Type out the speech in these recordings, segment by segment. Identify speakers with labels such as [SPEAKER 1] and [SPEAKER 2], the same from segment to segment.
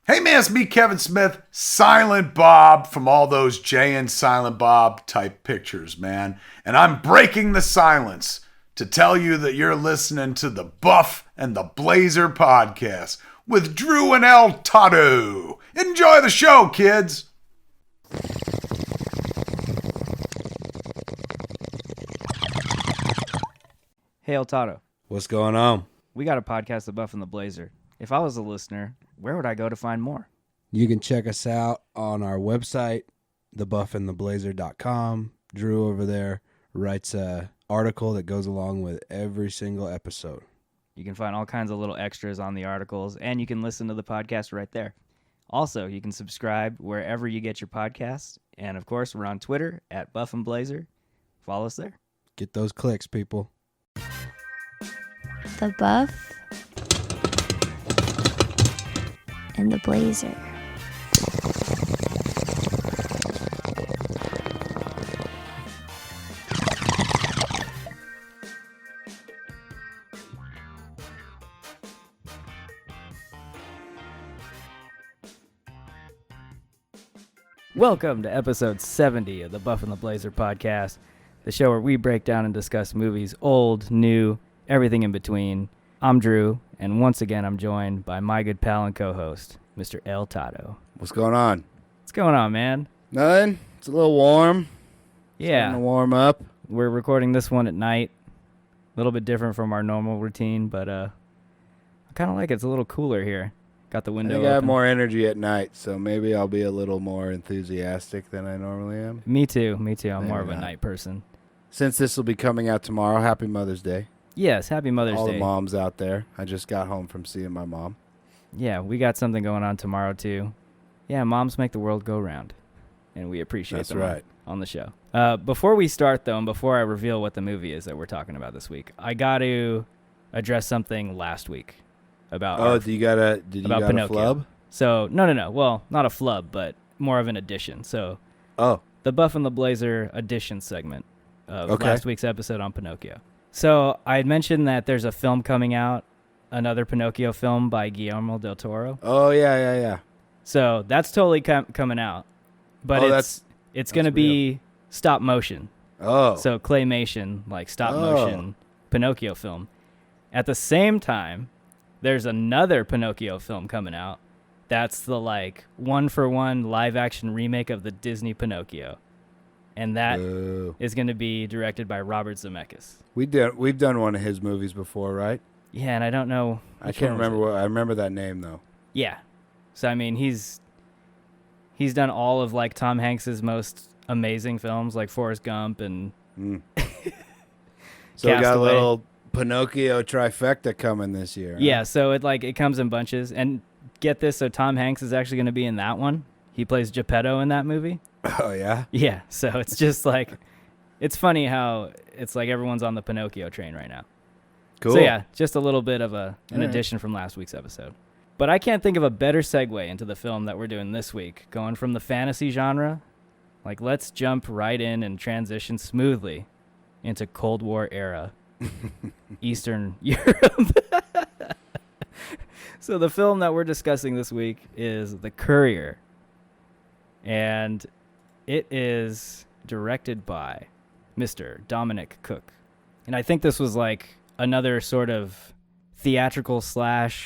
[SPEAKER 1] Hey man, it's me, Kevin Smith, Silent Bob from all those Jay and Silent Bob type pictures, man. And I'm breaking the silence to tell you that you're listening to the Buff and the Blazer podcast with Drew and Toddo. Enjoy the show, kids.
[SPEAKER 2] Hey, Toddo.
[SPEAKER 3] What's going on?
[SPEAKER 2] We got a podcast, The Buff and the Blazer. If I was a listener, where would I go to find more?
[SPEAKER 3] You can check us out on our website, thebuffandtheblazer.com. Drew over there writes a article that goes along with every single episode.
[SPEAKER 2] You can find all kinds of little extras on the articles, and you can listen to the podcast right there. Also, you can subscribe wherever you get your podcasts. And, of course, we're on Twitter at Buff and Blazer. Follow us there.
[SPEAKER 3] Get those clicks, people.
[SPEAKER 4] The Buff and the Blazer.
[SPEAKER 2] Welcome to episode 70 of the Buff and the Blazer podcast, the show where we break down and discuss movies, old, new, everything in between. I'm Drew, and once again I'm joined by my good pal and co-host, Mr. El Toddo.
[SPEAKER 3] What's going on?
[SPEAKER 2] What's going on, man?
[SPEAKER 3] Nothing. It's a little warm.
[SPEAKER 2] Yeah.
[SPEAKER 3] Starting to warm up.
[SPEAKER 2] We're recording this one at night. A little bit different from our normal routine, but I kind of like it. It's a little cooler here. Got the
[SPEAKER 3] I
[SPEAKER 2] window
[SPEAKER 3] think I have
[SPEAKER 2] open.
[SPEAKER 3] more energy at night, so maybe I'll be a little more enthusiastic than I normally am.
[SPEAKER 2] Me too. I'm
[SPEAKER 3] Maybe
[SPEAKER 2] more of a
[SPEAKER 3] not.
[SPEAKER 2] night person.
[SPEAKER 3] Since this will be coming out tomorrow, happy Mother's Day.
[SPEAKER 2] Yes, happy Mother's
[SPEAKER 3] All
[SPEAKER 2] Day.
[SPEAKER 3] the moms out there. I just got home from seeing my mom.
[SPEAKER 2] Yeah, we got something going on tomorrow too. Yeah, moms make the world go round, and we appreciate
[SPEAKER 3] That's
[SPEAKER 2] them
[SPEAKER 3] right.
[SPEAKER 2] on the show. Before we start, though, and before I reveal what the movie is that we're talking about this week, I got to address something last week about
[SPEAKER 3] Oh, did you got a
[SPEAKER 2] Pinocchio.
[SPEAKER 3] flub?
[SPEAKER 2] So, no. Well, not a flub, but more of an addition. So,
[SPEAKER 3] Oh,
[SPEAKER 2] the Buff and the Blazer addition segment of
[SPEAKER 3] Okay.
[SPEAKER 2] last week's episode on Pinocchio. So, I had mentioned that there's a film coming out, another Pinocchio film by Guillermo del Toro.
[SPEAKER 3] oh yeah.
[SPEAKER 2] So, that's totally coming out. But
[SPEAKER 3] Oh,
[SPEAKER 2] it's going to be stop motion.
[SPEAKER 3] Oh,
[SPEAKER 2] So, claymation, like stop motion Pinocchio film. At the same time, there's another Pinocchio film coming out. That's the one-for-one live-action remake of the Disney Pinocchio, and that is going to be directed by Robert Zemeckis.
[SPEAKER 3] We've done one of his movies before, right?
[SPEAKER 2] Yeah, and I don't know.
[SPEAKER 3] I
[SPEAKER 2] which
[SPEAKER 3] can't
[SPEAKER 2] one was
[SPEAKER 3] remember
[SPEAKER 2] it.
[SPEAKER 3] what. I remember that name though.
[SPEAKER 2] Yeah, so I mean, he's done all of Tom Hanks's most amazing films, like Forrest Gump and
[SPEAKER 3] So we got a
[SPEAKER 2] Castaway.
[SPEAKER 3] little Pinocchio trifecta coming this year. huh?
[SPEAKER 2] Yeah. So it comes in bunches, and get this, so Tom Hanks is actually going to be in that one. He plays Geppetto in that movie.
[SPEAKER 3] Oh yeah.
[SPEAKER 2] Yeah, so it's just it's funny how it's like everyone's on the Pinocchio train right now.
[SPEAKER 3] Cool.
[SPEAKER 2] So yeah, just a little bit of an
[SPEAKER 3] All right.
[SPEAKER 2] addition from last week's episode. But I can't think of a better segue into the film that we're doing this week. Going from the fantasy genre, let's jump right in and transition smoothly into Cold War era Eastern Europe. So the film that we're discussing this week is The Courier. And it is directed by Mr. Dominic Cook. And I think this was another sort of theatrical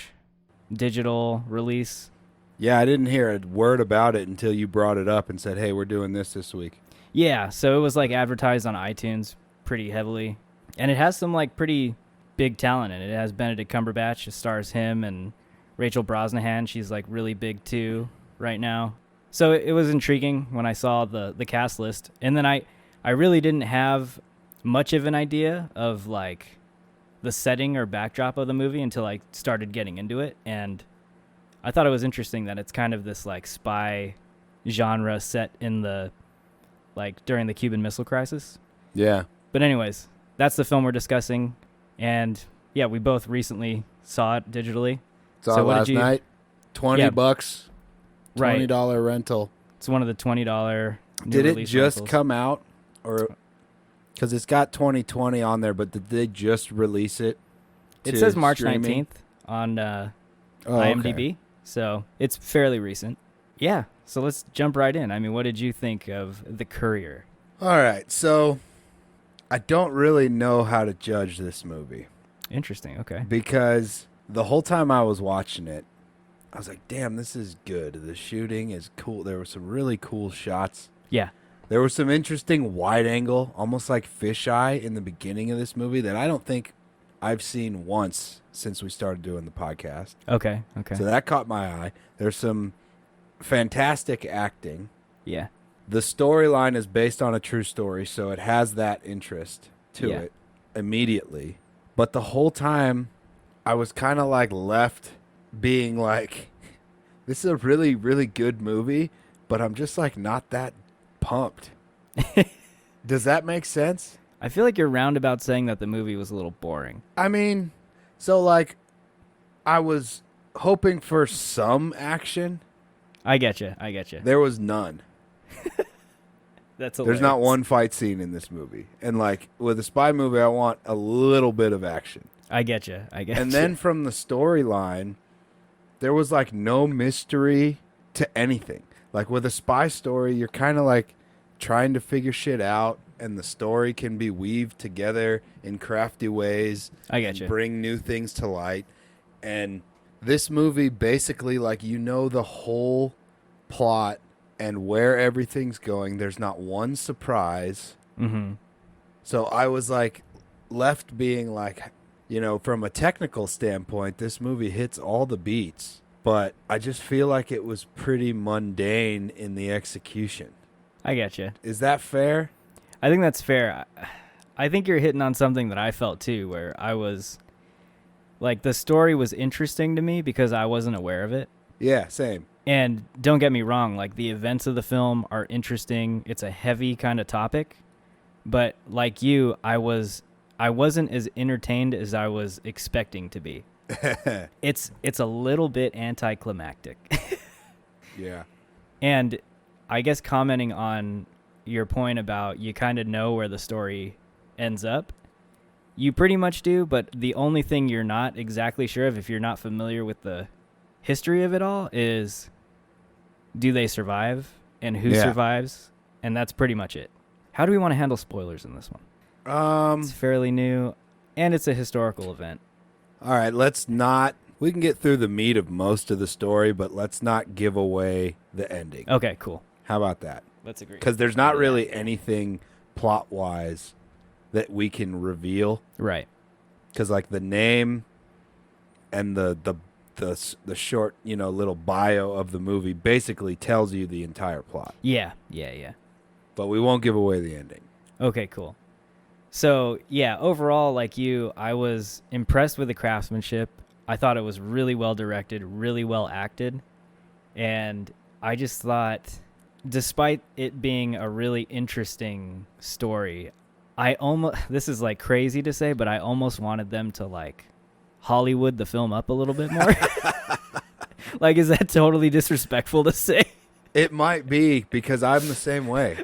[SPEAKER 2] / digital release.
[SPEAKER 3] Yeah, I didn't hear a word about it until you brought it up and said, "Hey, we're doing this week."
[SPEAKER 2] Yeah, so it was advertised on iTunes pretty heavily. And it has some pretty big talent in it. It has Benedict Cumberbatch. It stars him and Rachel Brosnahan. She's really big too right now. So it was intriguing when I saw the cast list. And then I really didn't have much of an idea of the setting or backdrop of the movie until I started getting into it. And I thought it was interesting that it's kind of this spy genre set in the during the Cuban Missile Crisis.
[SPEAKER 3] Yeah.
[SPEAKER 2] But anyways, that's the film we're discussing. And yeah, we both recently saw it digitally.
[SPEAKER 3] Saw
[SPEAKER 2] So
[SPEAKER 3] it
[SPEAKER 2] what did
[SPEAKER 3] last
[SPEAKER 2] you-
[SPEAKER 3] night. $20.
[SPEAKER 2] Right.
[SPEAKER 3] $20 rental.
[SPEAKER 2] It's one of the $20 new
[SPEAKER 3] Did it
[SPEAKER 2] release
[SPEAKER 3] just
[SPEAKER 2] rentals.
[SPEAKER 3] come out, or because it's got 2020 on there? But did they just release it?
[SPEAKER 2] It
[SPEAKER 3] to
[SPEAKER 2] says March
[SPEAKER 3] streaming?
[SPEAKER 2] 19th on
[SPEAKER 3] Oh,
[SPEAKER 2] IMDb.
[SPEAKER 3] okay.
[SPEAKER 2] So it's fairly recent. Yeah. So let's jump right in. I mean, what did you think of The Courier?
[SPEAKER 3] All right, so I don't really know how to judge this movie
[SPEAKER 2] Interesting. Okay.
[SPEAKER 3] because the whole time I was watching it, I was like, damn, this is good. The shooting is cool. There were some really cool shots.
[SPEAKER 2] Yeah.
[SPEAKER 3] There was some interesting wide angle, almost like fisheye in the beginning of this movie that I don't think I've seen once since we started doing the podcast.
[SPEAKER 2] Okay. Okay.
[SPEAKER 3] So that caught my eye. There's some fantastic acting.
[SPEAKER 2] Yeah.
[SPEAKER 3] The storyline is based on a true story, so it has that interest to
[SPEAKER 2] Yeah.
[SPEAKER 3] it immediately. But the whole time, I was kind of like left being like, this is a really, really good movie, but I'm just like not that pumped. Does that make sense?
[SPEAKER 2] I feel like you're roundabout saying that the movie was a little boring.
[SPEAKER 3] I mean, so like, I was hoping for some action.
[SPEAKER 2] I get you. I get you.
[SPEAKER 3] There was none.
[SPEAKER 2] That's
[SPEAKER 3] There's not one fight scene in this movie. And like with a spy movie, I want a little bit of action.
[SPEAKER 2] I get you. I get
[SPEAKER 3] And
[SPEAKER 2] you.
[SPEAKER 3] then from the storyline, there was like no mystery to anything. Like with a spy story, you're kind of like trying to figure shit out, and the story can be weaved together in crafty ways.
[SPEAKER 2] I get
[SPEAKER 3] and
[SPEAKER 2] you.
[SPEAKER 3] bring new things to light. And this movie basically, like, you know the whole plot and where everything's going. There's not one surprise.
[SPEAKER 2] Mm-hmm.
[SPEAKER 3] So I was like left being like, you know, from a technical standpoint, this movie hits all the beats, but I just feel like it was pretty mundane in the execution.
[SPEAKER 2] I get you.
[SPEAKER 3] Is that fair?
[SPEAKER 2] I think that's fair. I think you're hitting on something that I felt too, where I was like, the story was interesting to me because I wasn't aware of it.
[SPEAKER 3] Yeah, same.
[SPEAKER 2] And don't get me wrong, like the events of the film are interesting. It's a heavy kind of topic, but like you, I wasn't as entertained as I was expecting to be. It's a little bit anticlimactic.
[SPEAKER 3] Yeah.
[SPEAKER 2] And I guess commenting on your point about you kind of know where the story ends up, you pretty much do, but the only thing you're not exactly sure of, if you're not familiar with the history of it all, is do they survive and who survives? And that's pretty much it. How do we want to handle spoilers in this one? It's fairly new, and it's a historical event.
[SPEAKER 3] All right, we can get through the meat of most of the story, but let's not give away the ending.
[SPEAKER 2] Okay, cool.
[SPEAKER 3] How about that?
[SPEAKER 2] Let's agree.
[SPEAKER 3] Because there's not really anything plot-wise that we can reveal.
[SPEAKER 2] Right.
[SPEAKER 3] Because like the name and the short, you know, little bio of the movie basically tells you the entire plot.
[SPEAKER 2] Yeah.
[SPEAKER 3] But we won't give away the ending.
[SPEAKER 2] Okay, cool. So, yeah, overall, like you, I was impressed with the craftsmanship. I thought it was really well directed, really well acted. And I just thought, despite it being a really interesting story, this is like crazy to say, but I almost wanted them to like Hollywood the film up a little bit more. Like, is that totally disrespectful to say?
[SPEAKER 3] It might be, because I'm the same way.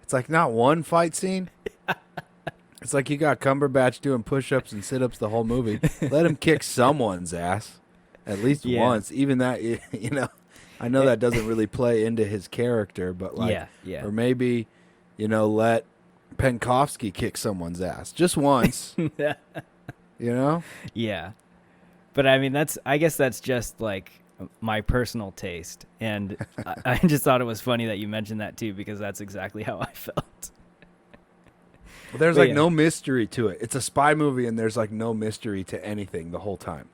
[SPEAKER 3] It's like not one fight scene. It's like you got Cumberbatch doing push-ups and sit-ups the whole movie. Let him kick someone's ass at least once. Even that, you know, I know that doesn't really play into his character, but like,
[SPEAKER 2] yeah.
[SPEAKER 3] Or maybe, you know, let Penkovsky kick someone's ass just once. You know?
[SPEAKER 2] Yeah. But I mean, I guess that's just like my personal taste. And I just thought it was funny that you mentioned that too, because that's exactly how I felt.
[SPEAKER 3] Well, there's like no mystery to it. It's a spy movie, and there's like no mystery to anything the whole time.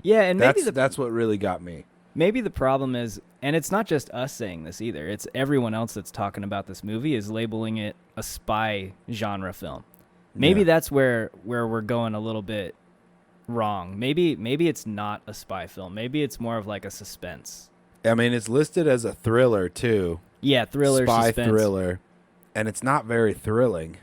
[SPEAKER 2] Yeah, and
[SPEAKER 3] that's what really got me.
[SPEAKER 2] Maybe the problem is, and it's not just us saying this either, it's everyone else that's talking about this movie is labeling it a spy genre film. Maybe that's where we're going a little bit wrong. Maybe it's not a spy film. Maybe it's more of like a suspense.
[SPEAKER 3] I mean, it's listed as a thriller too.
[SPEAKER 2] Yeah, thriller,
[SPEAKER 3] spy
[SPEAKER 2] suspense.
[SPEAKER 3] thriller, and it's not very thrilling.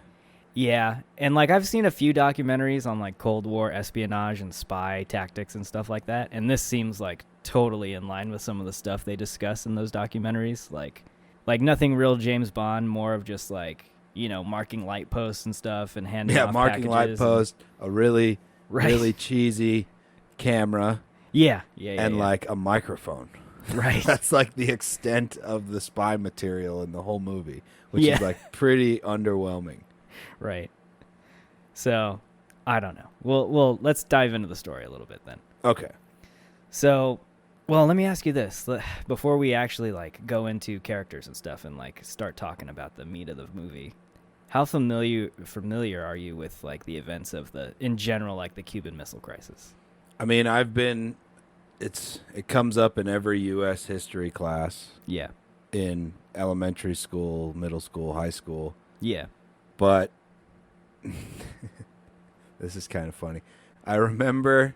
[SPEAKER 2] Yeah, and like I've seen a few documentaries on like Cold War espionage and spy tactics and stuff like that, and this seems like totally in line with some of the stuff they discuss in those documentaries. Like nothing real James Bond, more of just like, you know, marking light posts and stuff and handing off
[SPEAKER 3] marking light
[SPEAKER 2] packages
[SPEAKER 3] post, a really cheesy camera.
[SPEAKER 2] Yeah.
[SPEAKER 3] and like a microphone.
[SPEAKER 2] Right.
[SPEAKER 3] That's like the extent of the spy material in the whole movie, which
[SPEAKER 2] Yeah.
[SPEAKER 3] is like pretty underwhelming.
[SPEAKER 2] Right. So, I don't know. Well, let's dive into the story a little bit then.
[SPEAKER 3] Okay.
[SPEAKER 2] So, well, let me ask you this before we actually like go into characters and stuff and like start talking about the meat of the movie. How familiar are you with like the events of in general, like the Cuban Missile Crisis?
[SPEAKER 3] I mean, it comes up in every U.S. history class
[SPEAKER 2] Yeah.
[SPEAKER 3] in elementary school, middle school, high school.
[SPEAKER 2] Yeah.
[SPEAKER 3] But this is kind of funny. I remember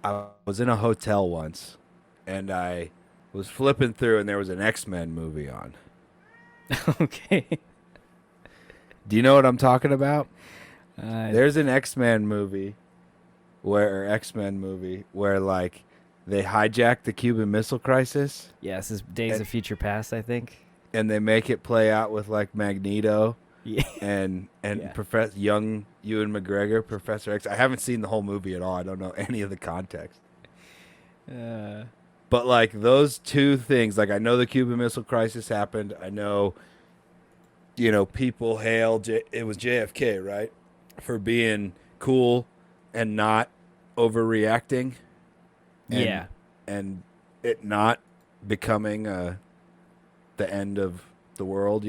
[SPEAKER 3] I was in a hotel once, and I was flipping through, and there was an X-Men movie on.
[SPEAKER 2] Okay.
[SPEAKER 3] Do you know what I'm talking about?
[SPEAKER 2] There's
[SPEAKER 3] There's an X-Men movie where like they hijack the Cuban Missile Crisis.
[SPEAKER 2] Yeah, this is Days of Future Past, I think.
[SPEAKER 3] And they make it play out with like Magneto
[SPEAKER 2] Yeah.
[SPEAKER 3] and
[SPEAKER 2] Yeah.
[SPEAKER 3] Professor young Ewan McGregor, Professor X. I haven't seen the whole movie at all. I don't know any of the context. But like those two things, like I know the Cuban Missile Crisis happened. I know, people hail it was JFK, right, for being cool and not overreacting.
[SPEAKER 2] Yeah.
[SPEAKER 3] And it not becoming the end of the world,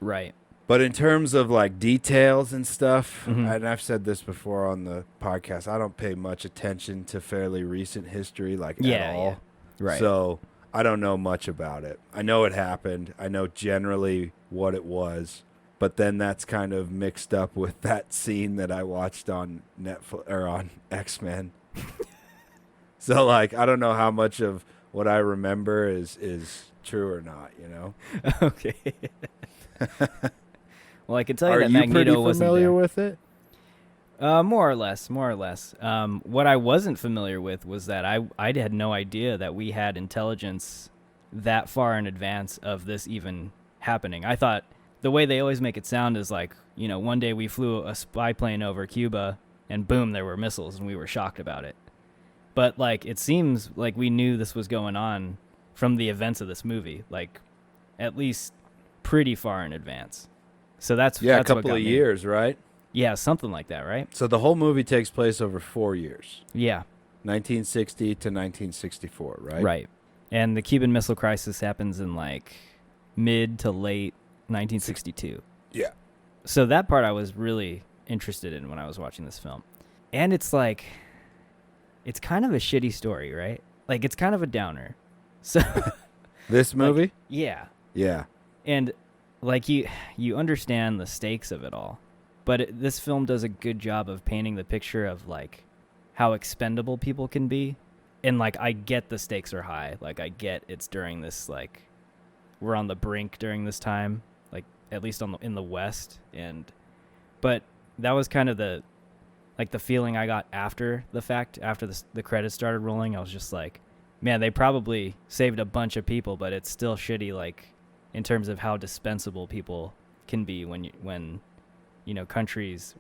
[SPEAKER 2] Right.
[SPEAKER 3] But in terms of like details and stuff,
[SPEAKER 2] Mhm.
[SPEAKER 3] and I've said this before on the podcast, I don't pay much attention to fairly recent history, like at all.
[SPEAKER 2] Yeah. Right.
[SPEAKER 3] So I don't know much about it. I know it happened. I know generally what it was, but then that's kind of mixed up with that scene that I watched on Netflix or on X-Men. So like I don't know how much of what I remember is true or not,
[SPEAKER 2] Okay. Well, I can tell you
[SPEAKER 3] Are
[SPEAKER 2] that
[SPEAKER 3] you
[SPEAKER 2] Magneto
[SPEAKER 3] pretty
[SPEAKER 2] wasn't
[SPEAKER 3] familiar
[SPEAKER 2] there.
[SPEAKER 3] with it?
[SPEAKER 2] More or less. What I wasn't familiar with was that I had no idea that we had intelligence that far in advance of this even happening. I thought the way they always make it sound is like, one day we flew a spy plane over Cuba and boom, there were missiles and we were shocked about it. But like, it seems like we knew this was going on from the events of this movie, like at least pretty far in advance. So that's
[SPEAKER 3] Yeah,
[SPEAKER 2] that's
[SPEAKER 3] a
[SPEAKER 2] what
[SPEAKER 3] couple
[SPEAKER 2] got
[SPEAKER 3] of
[SPEAKER 2] me.
[SPEAKER 3] years, right?
[SPEAKER 2] Yeah, something like that, right?
[SPEAKER 3] So the whole movie takes place over 4 years,
[SPEAKER 2] Yeah,
[SPEAKER 3] 1960 to 1964, right?
[SPEAKER 2] right. And the Cuban Missile Crisis happens in like mid to late 1962.
[SPEAKER 3] Yeah.
[SPEAKER 2] So that part I was really interested in when I was watching this film. And it's like, it's kind of a shitty story, right? Like it's kind of a downer. So
[SPEAKER 3] This movie?
[SPEAKER 2] like, yeah.
[SPEAKER 3] Yeah.
[SPEAKER 2] And like you understand the stakes of it all. But this film does a good job of painting the picture of like how expendable people can be. And like I get the stakes are high. Like I get it's during this like we're on the brink during this time, like at least in the West. But that was kind of the feeling I got after the fact, after the credits started rolling. I was just like, man, they probably saved a bunch of people, but it's still shitty, like in terms of how dispensable people can be when countries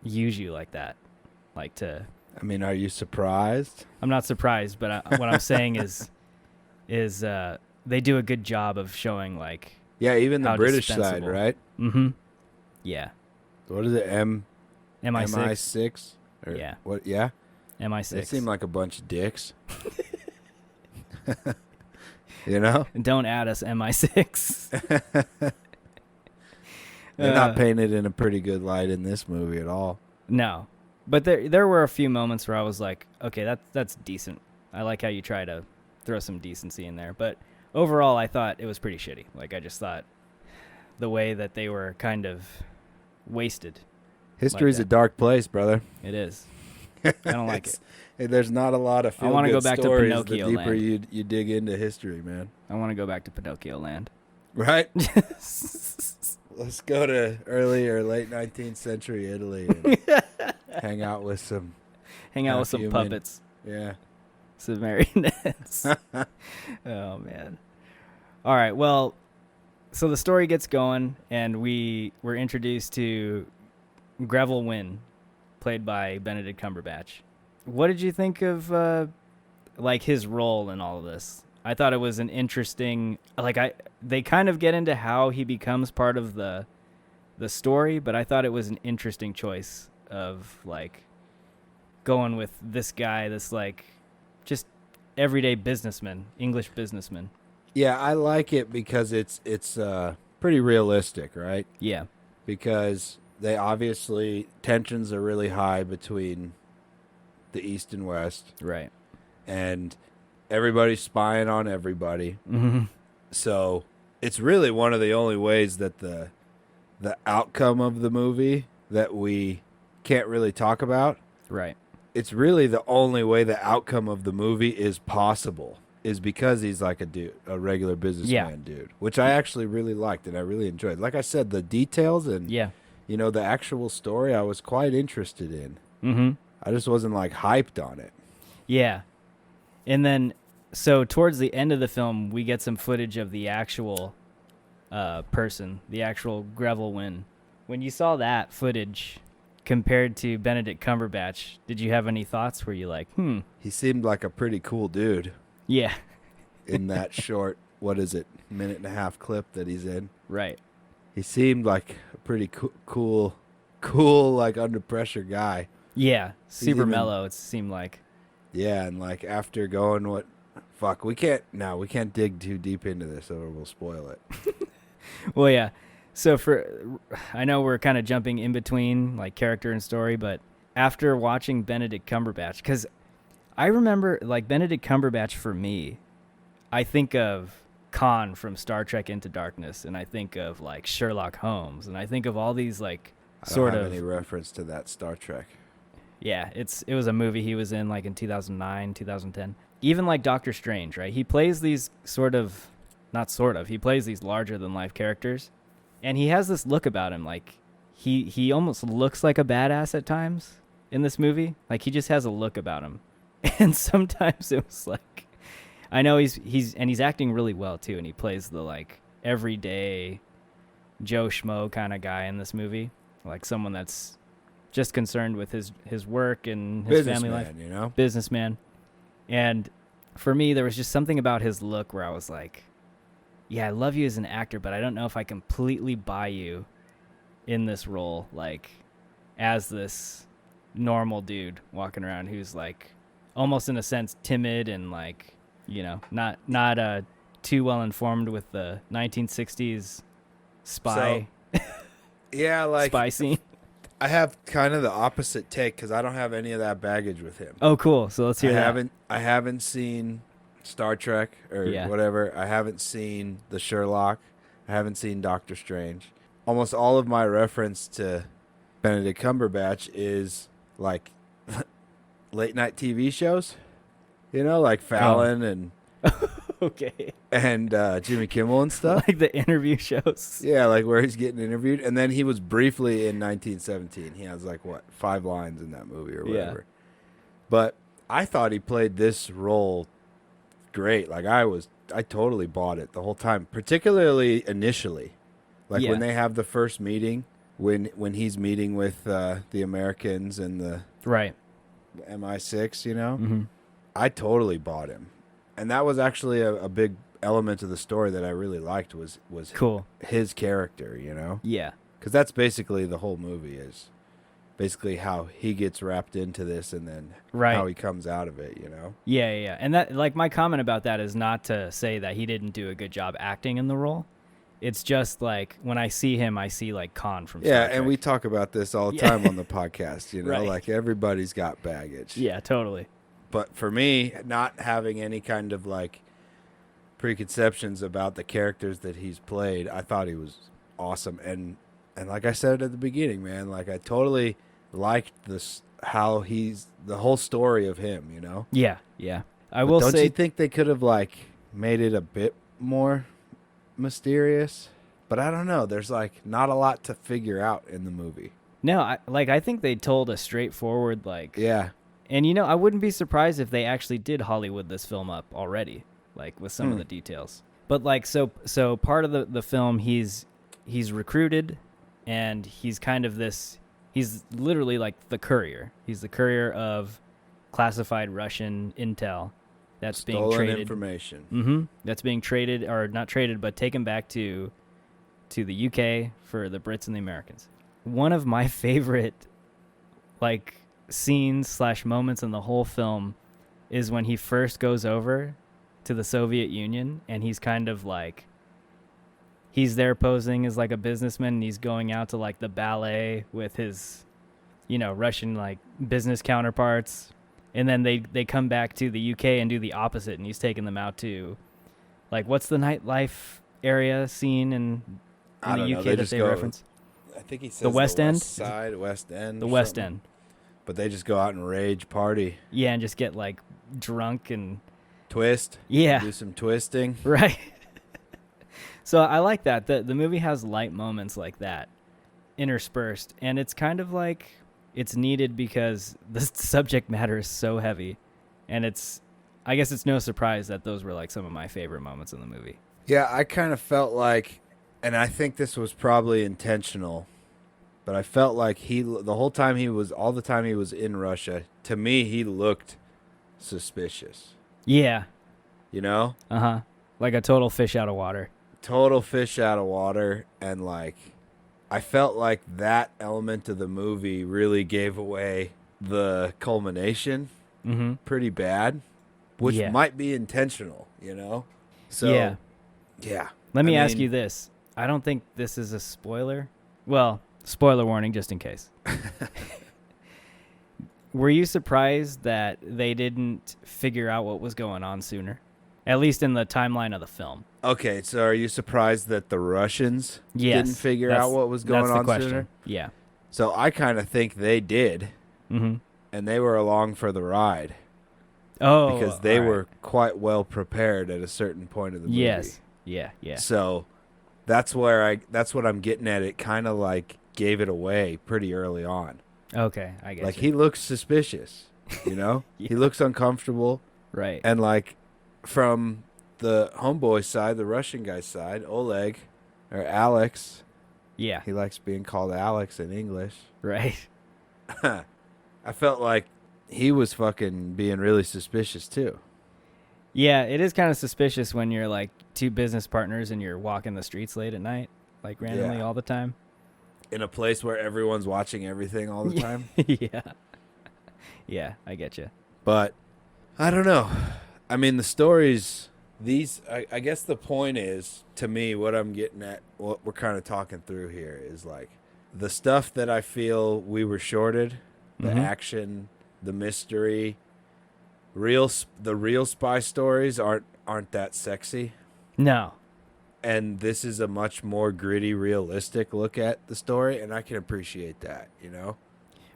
[SPEAKER 2] use you like that. Like
[SPEAKER 3] I mean, are you surprised?
[SPEAKER 2] I'm not surprised, but what I'm saying is they do a good job of showing like
[SPEAKER 3] Yeah, even the
[SPEAKER 2] how
[SPEAKER 3] British side,
[SPEAKER 2] dispensable.
[SPEAKER 3] right?
[SPEAKER 2] Mm-hmm. Yeah.
[SPEAKER 3] What is it?
[SPEAKER 2] MI6.
[SPEAKER 3] MI6? Or
[SPEAKER 2] Yeah.
[SPEAKER 3] What? Yeah.
[SPEAKER 2] MI6.
[SPEAKER 3] They seem like a bunch of dicks. You know?
[SPEAKER 2] Don't add us MI6.
[SPEAKER 3] They're not painted in a pretty good light in this movie at all.
[SPEAKER 2] No. But there were a few moments where I was like, okay, that's decent. I like how you try to throw some decency in there. But overall, I thought it was pretty shitty. Like, I just thought the way that they were kind of wasted.
[SPEAKER 3] History's
[SPEAKER 2] that.
[SPEAKER 3] a dark place, brother.
[SPEAKER 2] It is. I don't like it.
[SPEAKER 3] There's not a lot of
[SPEAKER 2] I wanna
[SPEAKER 3] feel-good
[SPEAKER 2] go back to
[SPEAKER 3] stories
[SPEAKER 2] Pinocchio
[SPEAKER 3] the deeper
[SPEAKER 2] land.
[SPEAKER 3] you dig into history, man.
[SPEAKER 2] I want to go back to Pinocchio land.
[SPEAKER 3] Right? Let's go to early or late 19th century Italy and hang out with some...
[SPEAKER 2] Hang out with some
[SPEAKER 3] Half-human.
[SPEAKER 2] puppets.
[SPEAKER 3] Yeah.
[SPEAKER 2] Some marionettes. Oh, man. All right, well, so the story gets going, and we're introduced to Greville Wynn, played by Benedict Cumberbatch. What did you think of like his role in all of this. I thought it was an interesting, they kind of get into how he becomes part of the story, but I thought it was an interesting choice of like going with this guy, this like just everyday businessman, English businessman.
[SPEAKER 3] Yeah, I like it because it's pretty realistic, right?
[SPEAKER 2] Yeah.
[SPEAKER 3] Because they obviously tensions are really high between the East and West,
[SPEAKER 2] Right.
[SPEAKER 3] and everybody's spying on everybody.
[SPEAKER 2] Mm-hmm.
[SPEAKER 3] So it's really one of the only ways that the outcome of the movie that we can't really talk about.
[SPEAKER 2] Right.
[SPEAKER 3] It's really the only way the outcome of the movie is possible is because he's like a regular businessman dude, which I actually really liked and I really enjoyed. Like I said, the details and the actual story I was quite interested in.
[SPEAKER 2] Mm-hmm.
[SPEAKER 3] I just wasn't like hyped on it.
[SPEAKER 2] Yeah. And then, so towards the end of the film, we get some footage of the actual person, the actual Greville Wynn. When you saw that footage compared to Benedict Cumberbatch, did you have any thoughts? Were you like,
[SPEAKER 3] He seemed like a pretty cool dude
[SPEAKER 2] Yeah.
[SPEAKER 3] in that short, what is it, minute and a half clip that he's in.
[SPEAKER 2] Right.
[SPEAKER 3] He seemed like a pretty cool, like under pressure guy.
[SPEAKER 2] Yeah. Super
[SPEAKER 3] even-
[SPEAKER 2] mellow, it seemed like.
[SPEAKER 3] Yeah, and like after going we can't dig too deep into this or we'll spoil it.
[SPEAKER 2] Well, yeah. So I know we're kind of jumping in between like character and story, but after watching Benedict Cumberbatch, because I remember like Benedict Cumberbatch for me, I think of Khan from Star Trek Into Darkness, and I think of like Sherlock Holmes, and I think of all these like
[SPEAKER 3] I don't have any reference to that Star Trek.
[SPEAKER 2] Yeah, it was a movie he was in like in 2009, 2010. Even like Doctor Strange, right? He plays these he plays these larger than life characters. And he has this look about him, like he almost looks like a badass at times in this movie. Like he just has a look about him. And sometimes it was like, I know he's acting really well too, and he plays the like everyday Joe Schmo kind of guy in this movie, like someone that's just concerned with his work and his family life. Businessman. And for me, there was just something about his look where I was like, yeah, I love you as an actor, but I don't know if I completely buy you in this role, like as this normal dude walking around who's like almost in a sense timid and like, not too well informed with the 1960s spy spy scene.
[SPEAKER 3] I have kind of the opposite take because I don't have any of that baggage with him.
[SPEAKER 2] Oh, cool. So let's hear that.
[SPEAKER 3] I haven't seen Star Trek or whatever. I haven't seen the Sherlock. I haven't seen Doctor Strange. Almost all of my reference to Benedict Cumberbatch is like late night TV shows, like Fallon and
[SPEAKER 2] Okay.
[SPEAKER 3] and Jimmy Kimmel and stuff.
[SPEAKER 2] Like the interview shows.
[SPEAKER 3] Yeah, like where he's getting interviewed. And then he was briefly in 1917. He has like, 5 lines in that movie or whatever. Yeah. But I thought he played this role great. Like I totally bought it the whole time, particularly initially. Like when they have the first meeting, when he's meeting with the Americans and the MI6,
[SPEAKER 2] Mm-hmm.
[SPEAKER 3] I totally bought him. And that was actually a big element of the story that I really liked was
[SPEAKER 2] cool.
[SPEAKER 3] His character,
[SPEAKER 2] Yeah.
[SPEAKER 3] Because that's basically the whole movie is basically how he gets wrapped into this and then how he comes out of it,
[SPEAKER 2] Yeah. And that, like, my comment about that is not to say that he didn't do a good job acting in the role. It's just like when I see him, I see like Khan from Star Trek.
[SPEAKER 3] And we talk about this all the time on the podcast, like everybody's got baggage.
[SPEAKER 2] Yeah, totally.
[SPEAKER 3] But for me, not having any kind of like preconceptions about the characters that he's played, I thought he was awesome. And like I said at the beginning, man, like I totally liked this, how he's the whole story of him,
[SPEAKER 2] Yeah. I will say,
[SPEAKER 3] don't you think they could have like made it a bit more mysterious? But I don't know. There's like not a lot to figure out in the movie.
[SPEAKER 2] No, I think they told a straightforward like And I wouldn't be surprised if they actually did Hollywood this film up already, like with some of the details. But like so part of the film he's recruited, and he's kind of he's literally like the courier. He's the courier of classified Russian intel, that's being
[SPEAKER 3] Stolen
[SPEAKER 2] traded.
[SPEAKER 3] information.
[SPEAKER 2] That's being traded, or not traded, but taken back to the UK for the Brits and the Americans. One of my favorite like scenes / moments in the whole film is when he first goes over to the Soviet Union, and he's kind of like, he's there posing as like a businessman, and he's going out to like the ballet with his, Russian like business counterparts. And then they come back to the UK and do the opposite, and he's taking them out to, like, what's the nightlife area scene in
[SPEAKER 3] I
[SPEAKER 2] the
[SPEAKER 3] don't know.
[SPEAKER 2] UK
[SPEAKER 3] They
[SPEAKER 2] that
[SPEAKER 3] just
[SPEAKER 2] they
[SPEAKER 3] go-
[SPEAKER 2] reference?
[SPEAKER 3] I think he says
[SPEAKER 2] The West End?
[SPEAKER 3] West End.
[SPEAKER 2] The
[SPEAKER 3] or
[SPEAKER 2] West
[SPEAKER 3] something.
[SPEAKER 2] End.
[SPEAKER 3] But they just go out and rage party.
[SPEAKER 2] Yeah, and just get, like, drunk and...
[SPEAKER 3] Twist.
[SPEAKER 2] Yeah.
[SPEAKER 3] Do some twisting.
[SPEAKER 2] Right. So I like that. The movie has light moments like that interspersed, and it's kind of like... It's needed because the subject matter is so heavy, and I guess it's no surprise that those were like some of my favorite moments in the movie.
[SPEAKER 3] Yeah, I kind of felt like, and I think this was probably intentional, but I felt like all the time he was in Russia, to me, he looked suspicious.
[SPEAKER 2] Yeah.
[SPEAKER 3] You know?
[SPEAKER 2] Uh-huh. Like a total fish out of water.
[SPEAKER 3] Total fish out of water, and like, I felt like that element of the movie really gave away the culmination pretty bad, which might be intentional, So, yeah.
[SPEAKER 2] Let me ask you this. I don't think this is a spoiler. Well, spoiler warning just in case. Were you surprised that they didn't figure out what was going on sooner? At least in the timeline of the film.
[SPEAKER 3] Okay, so are you surprised that the Russians
[SPEAKER 2] Yes,
[SPEAKER 3] didn't figure out what was going
[SPEAKER 2] that's the
[SPEAKER 3] on
[SPEAKER 2] question.
[SPEAKER 3] sooner?
[SPEAKER 2] Yeah.
[SPEAKER 3] So I kind of think they did, and they were along for the ride.
[SPEAKER 2] Oh,
[SPEAKER 3] because they
[SPEAKER 2] all right.
[SPEAKER 3] were quite well prepared at a certain point of the movie.
[SPEAKER 2] Yes. Yeah.
[SPEAKER 3] So that's what I'm getting at. It kind of like gave it away pretty early on.
[SPEAKER 2] Okay, I get
[SPEAKER 3] Like
[SPEAKER 2] you.
[SPEAKER 3] he looks suspicious,
[SPEAKER 2] Yeah.
[SPEAKER 3] He looks uncomfortable,
[SPEAKER 2] Right.
[SPEAKER 3] and like from the homeboy side, the Russian guy's side, Oleg or Alex.
[SPEAKER 2] Yeah.
[SPEAKER 3] He likes being called Alex in English.
[SPEAKER 2] Right.
[SPEAKER 3] I felt like he was fucking being really suspicious too.
[SPEAKER 2] Yeah, it is kind of suspicious when you're like two business partners and you're walking the streets late at night, like randomly all the time.
[SPEAKER 3] In a place where everyone's watching everything all the time.
[SPEAKER 2] Yeah. Yeah, I get you.
[SPEAKER 3] But I don't know. I mean, the stories, I guess the point is, to me, what I'm getting at, what we're kind of talking through here is like the stuff that I feel we were shorted, the action, the mystery, the real spy stories aren't that sexy.
[SPEAKER 2] No.
[SPEAKER 3] And this is a much more gritty, realistic look at the story, and I can appreciate that,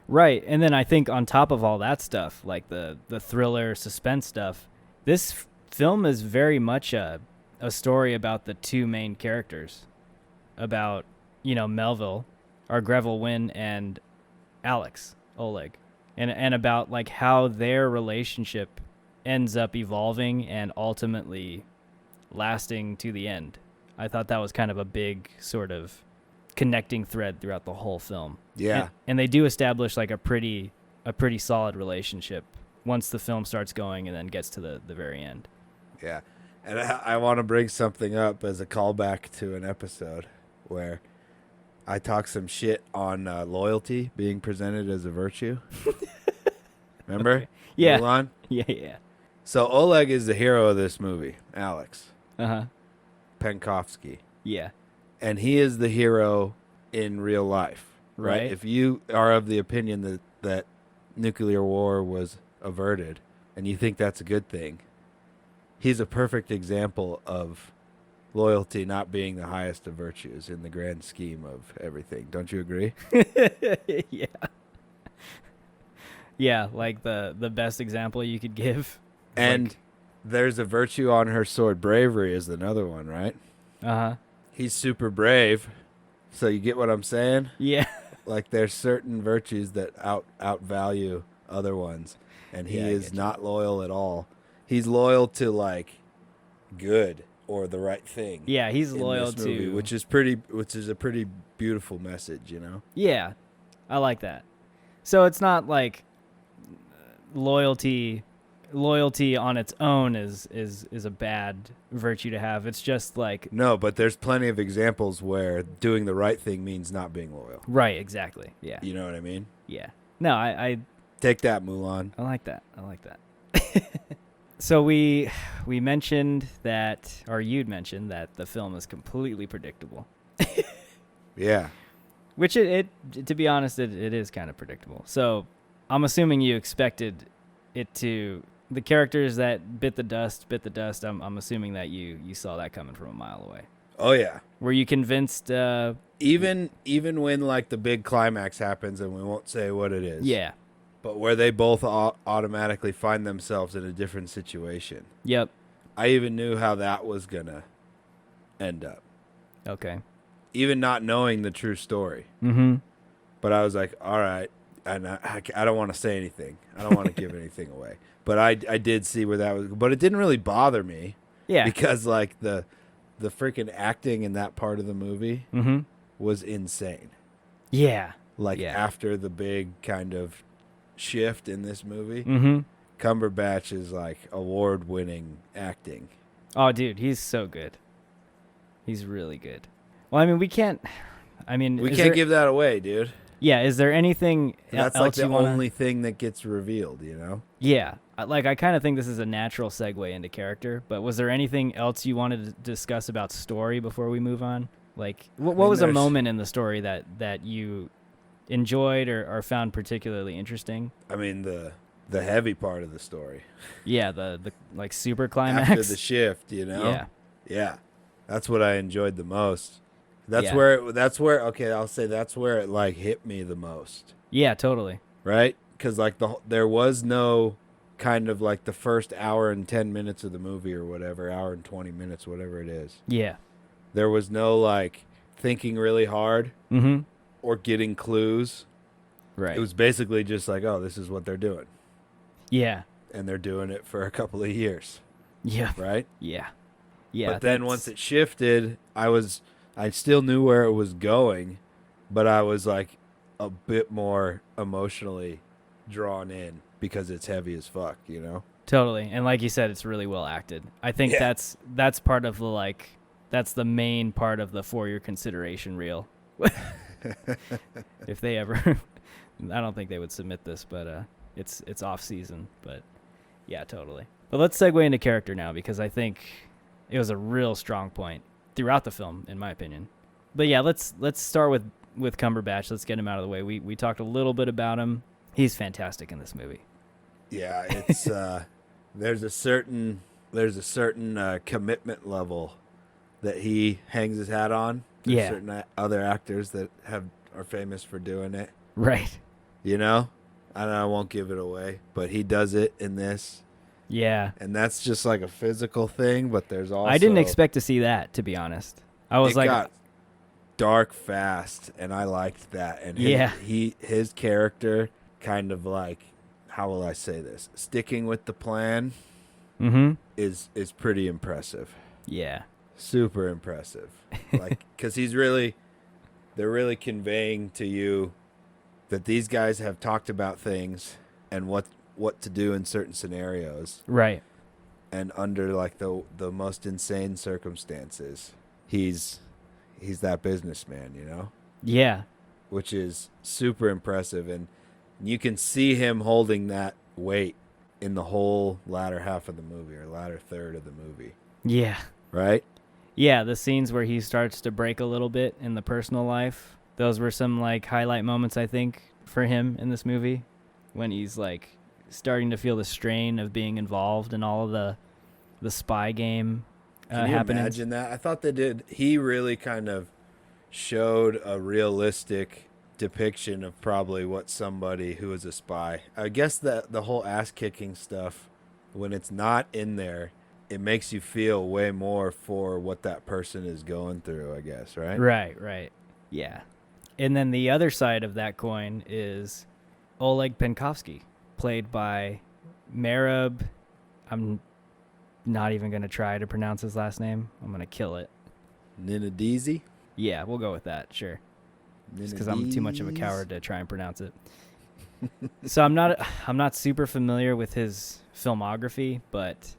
[SPEAKER 2] Right, and then I think on top of all that stuff, like the thriller, suspense stuff, this film is very much a story about the two main characters, about, Melville, or Greville Wynn, and Alex, Oleg, and about like how their relationship ends up evolving and ultimately lasting to the end. I thought that was kind of a big sort of connecting thread throughout the whole film.
[SPEAKER 3] Yeah.
[SPEAKER 2] And they do establish like a pretty solid relationship once the film starts going and then gets to the very end.
[SPEAKER 3] Yeah. And I want to bring something up as a callback to an episode where I talk some shit on loyalty being presented as a virtue. Remember?
[SPEAKER 2] Okay. Yeah.
[SPEAKER 3] Mulan?
[SPEAKER 2] Yeah.
[SPEAKER 3] So Oleg is the hero of this movie, Alex
[SPEAKER 2] Uh-huh.
[SPEAKER 3] Penkovsky.
[SPEAKER 2] Yeah.
[SPEAKER 3] And he is the hero in real life, right?
[SPEAKER 2] Right.
[SPEAKER 3] If you are of the opinion that nuclear war was averted and you think that's a good thing, he's a perfect example of loyalty not being the highest of virtues in the grand scheme of everything. Don't you agree?
[SPEAKER 2] Yeah. Yeah, like the best example you could give.
[SPEAKER 3] And
[SPEAKER 2] like,
[SPEAKER 3] there's a virtue on her sword. Bravery is another one, right?
[SPEAKER 2] uh-huh.
[SPEAKER 3] He's super brave. So you get what I'm saying?
[SPEAKER 2] Yeah.
[SPEAKER 3] Like there's certain virtues that outvalue other ones. And he
[SPEAKER 2] Yeah, I
[SPEAKER 3] is
[SPEAKER 2] get you.
[SPEAKER 3] not loyal at all. He's loyal to like good or the right thing.
[SPEAKER 2] Yeah, he's
[SPEAKER 3] in
[SPEAKER 2] loyal
[SPEAKER 3] this movie,
[SPEAKER 2] to
[SPEAKER 3] which is a pretty beautiful message,
[SPEAKER 2] Yeah. I like that. So it's not like loyalty loyalty on its own is a bad virtue to have. It's just like
[SPEAKER 3] No, but there's plenty of examples where doing the right thing means not being loyal.
[SPEAKER 2] right, exactly. Yeah.
[SPEAKER 3] You know what I mean?
[SPEAKER 2] Yeah. No, I
[SPEAKER 3] Take that, Mulan.
[SPEAKER 2] I like that. I like that. So we mentioned that, or you'd mentioned that the film is completely predictable.
[SPEAKER 3] Yeah.
[SPEAKER 2] Which it to be honest, it is kind of predictable. So I'm assuming you expected it to, the characters that bit the dust. I'm assuming that you saw that coming from a mile away.
[SPEAKER 3] Oh yeah.
[SPEAKER 2] Were you convinced?
[SPEAKER 3] Even when like the big climax happens, and we won't say what it is.
[SPEAKER 2] Yeah.
[SPEAKER 3] But where they both automatically find themselves in a different situation.
[SPEAKER 2] Yep.
[SPEAKER 3] I even knew how that was gonna end up.
[SPEAKER 2] Okay.
[SPEAKER 3] Even not knowing the true story.
[SPEAKER 2] Mm-hmm.
[SPEAKER 3] But I was like, all right. And I don't want to say anything. I don't want to give anything away. But I did see where that was. But it didn't really bother me.
[SPEAKER 2] Yeah.
[SPEAKER 3] Because like the freaking acting in that part of the movie
[SPEAKER 2] Mm-hmm.
[SPEAKER 3] was insane.
[SPEAKER 2] Yeah.
[SPEAKER 3] Like
[SPEAKER 2] Yeah.
[SPEAKER 3] after the big kind of shift in this movie,
[SPEAKER 2] Mm-hmm.
[SPEAKER 3] Cumberbatch is like award-winning acting.
[SPEAKER 2] Oh, dude, he's so good. He's really good. Well, I mean, we can't
[SPEAKER 3] give that away, dude.
[SPEAKER 2] Yeah, is there anything
[SPEAKER 3] That's
[SPEAKER 2] else
[SPEAKER 3] like the
[SPEAKER 2] you want
[SPEAKER 3] only thing that gets revealed, you know?
[SPEAKER 2] Yeah. I kind of think this is a natural segue into character, but was there anything else you wanted to discuss about story before we move on? Like, what was a moment in the story that you enjoyed or found particularly interesting?
[SPEAKER 3] I mean, the heavy part of the story.
[SPEAKER 2] Yeah, the like super climax.
[SPEAKER 3] After the shift, you know?
[SPEAKER 2] Yeah.
[SPEAKER 3] Yeah. That's what I enjoyed the most. That's
[SPEAKER 2] Yeah.
[SPEAKER 3] where okay, I'll say that's where it like hit me the most.
[SPEAKER 2] Yeah, totally.
[SPEAKER 3] Right? Cuz like there was no kind of like the first hour and 10 minutes of the movie or whatever, hour and 20 minutes, whatever it is.
[SPEAKER 2] Yeah.
[SPEAKER 3] There was no like thinking really hard
[SPEAKER 2] Mm-hmm.
[SPEAKER 3] or getting clues.
[SPEAKER 2] Right.
[SPEAKER 3] It was basically just like, oh, this is what they're doing.
[SPEAKER 2] Yeah.
[SPEAKER 3] And they're doing it for a couple of years,
[SPEAKER 2] Yeah.
[SPEAKER 3] right?
[SPEAKER 2] Yeah. Yeah.
[SPEAKER 3] But then once it shifted, I still knew where it was going, but I was like a bit more emotionally drawn in because it's heavy as fuck, you know?
[SPEAKER 2] Totally. And like you said, it's really well acted. I think
[SPEAKER 3] Yeah.
[SPEAKER 2] that's part of the that's the main part of the for your consideration reel. If they ever I don't think they would submit this, but it's off season, but yeah, totally. But let's segue into character now because I think it was a real strong point throughout the film in my opinion. But yeah, let's start with Cumberbatch. Let's get him out of the way. We talked a little bit about him. He's fantastic in this movie.
[SPEAKER 3] Yeah, it's there's a certain commitment level that he hangs his hat on. There's
[SPEAKER 2] Yeah.
[SPEAKER 3] certain other actors that are famous for doing it,
[SPEAKER 2] Right.
[SPEAKER 3] you know? I won't give it away, but he does it in this.
[SPEAKER 2] Yeah.
[SPEAKER 3] And that's just like a physical thing, but there's also
[SPEAKER 2] I didn't expect to see that, to be honest. I was
[SPEAKER 3] it
[SPEAKER 2] like,
[SPEAKER 3] got dark fast, and I liked that. And
[SPEAKER 2] Yeah.
[SPEAKER 3] his character kind of like, how will I say this? Sticking with the plan
[SPEAKER 2] mm-hmm.
[SPEAKER 3] is pretty impressive.
[SPEAKER 2] Yeah.
[SPEAKER 3] Super impressive. Like, because they're really conveying to you that these guys have talked about things and what to do in certain scenarios.
[SPEAKER 2] Right.
[SPEAKER 3] And under like the most insane circumstances, he's that businessman, you know?
[SPEAKER 2] Yeah.
[SPEAKER 3] Which is super impressive. And you can see him holding that weight in the whole latter half of the movie or latter third of the movie.
[SPEAKER 2] Yeah.
[SPEAKER 3] Right?
[SPEAKER 2] Yeah, the scenes where he starts to break a little bit in the personal life, those were some like highlight moments I think for him in this movie when he's like starting to feel the strain of being involved in all of the spy game
[SPEAKER 3] Can you
[SPEAKER 2] happenings.
[SPEAKER 3] imagine that? I thought they did. He really kind of showed a realistic depiction of probably what somebody who is a spy. I guess the whole ass-kicking stuff, when it's not in there, it makes you feel way more for what that person is going through, I guess, right?
[SPEAKER 2] Right. Yeah. And then the other side of that coin is Oleg Penkovsky, played by Merab. I'm not even going to try to pronounce his last name. I'm going to kill it.
[SPEAKER 3] Ninadizi?
[SPEAKER 2] Yeah, we'll go with that, sure. Just because I'm too much of a coward to try and pronounce it. So I'm not super familiar with his filmography, but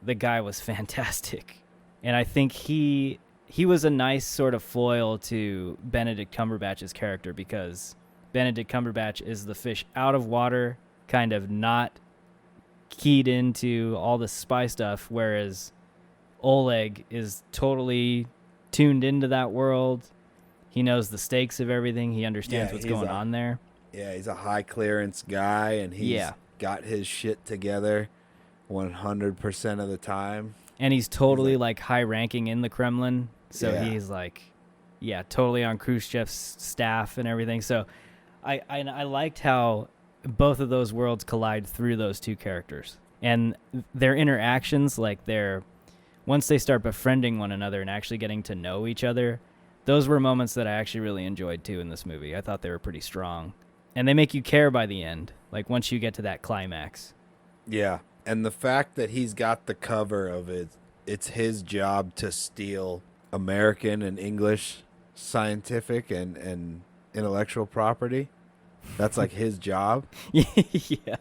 [SPEAKER 2] the guy was fantastic. And I think he was a nice sort of foil to Benedict Cumberbatch's character, because Benedict Cumberbatch is the fish out of water, kind of not keyed into all the spy stuff, whereas Oleg is totally tuned into that world. He knows the stakes of everything. He understands what's going on there.
[SPEAKER 3] Yeah, he's a high clearance guy, and he's
[SPEAKER 2] Yeah.
[SPEAKER 3] got his shit together 100% of the time.
[SPEAKER 2] And he's totally like high ranking in the Kremlin. So
[SPEAKER 3] Yeah.
[SPEAKER 2] he's like, yeah, totally on Khrushchev's staff and everything. So I liked how both of those worlds collide through those two characters. And their interactions, like once they start befriending one another and actually getting to know each other, those were moments that I actually really enjoyed too in this movie. I thought they were pretty strong. And they make you care by the end, like once you get to that climax.
[SPEAKER 3] Yeah. And the fact that he's got the cover of it, it's his job to steal American and English scientific and intellectual property. That's like his job.
[SPEAKER 2] Yeah.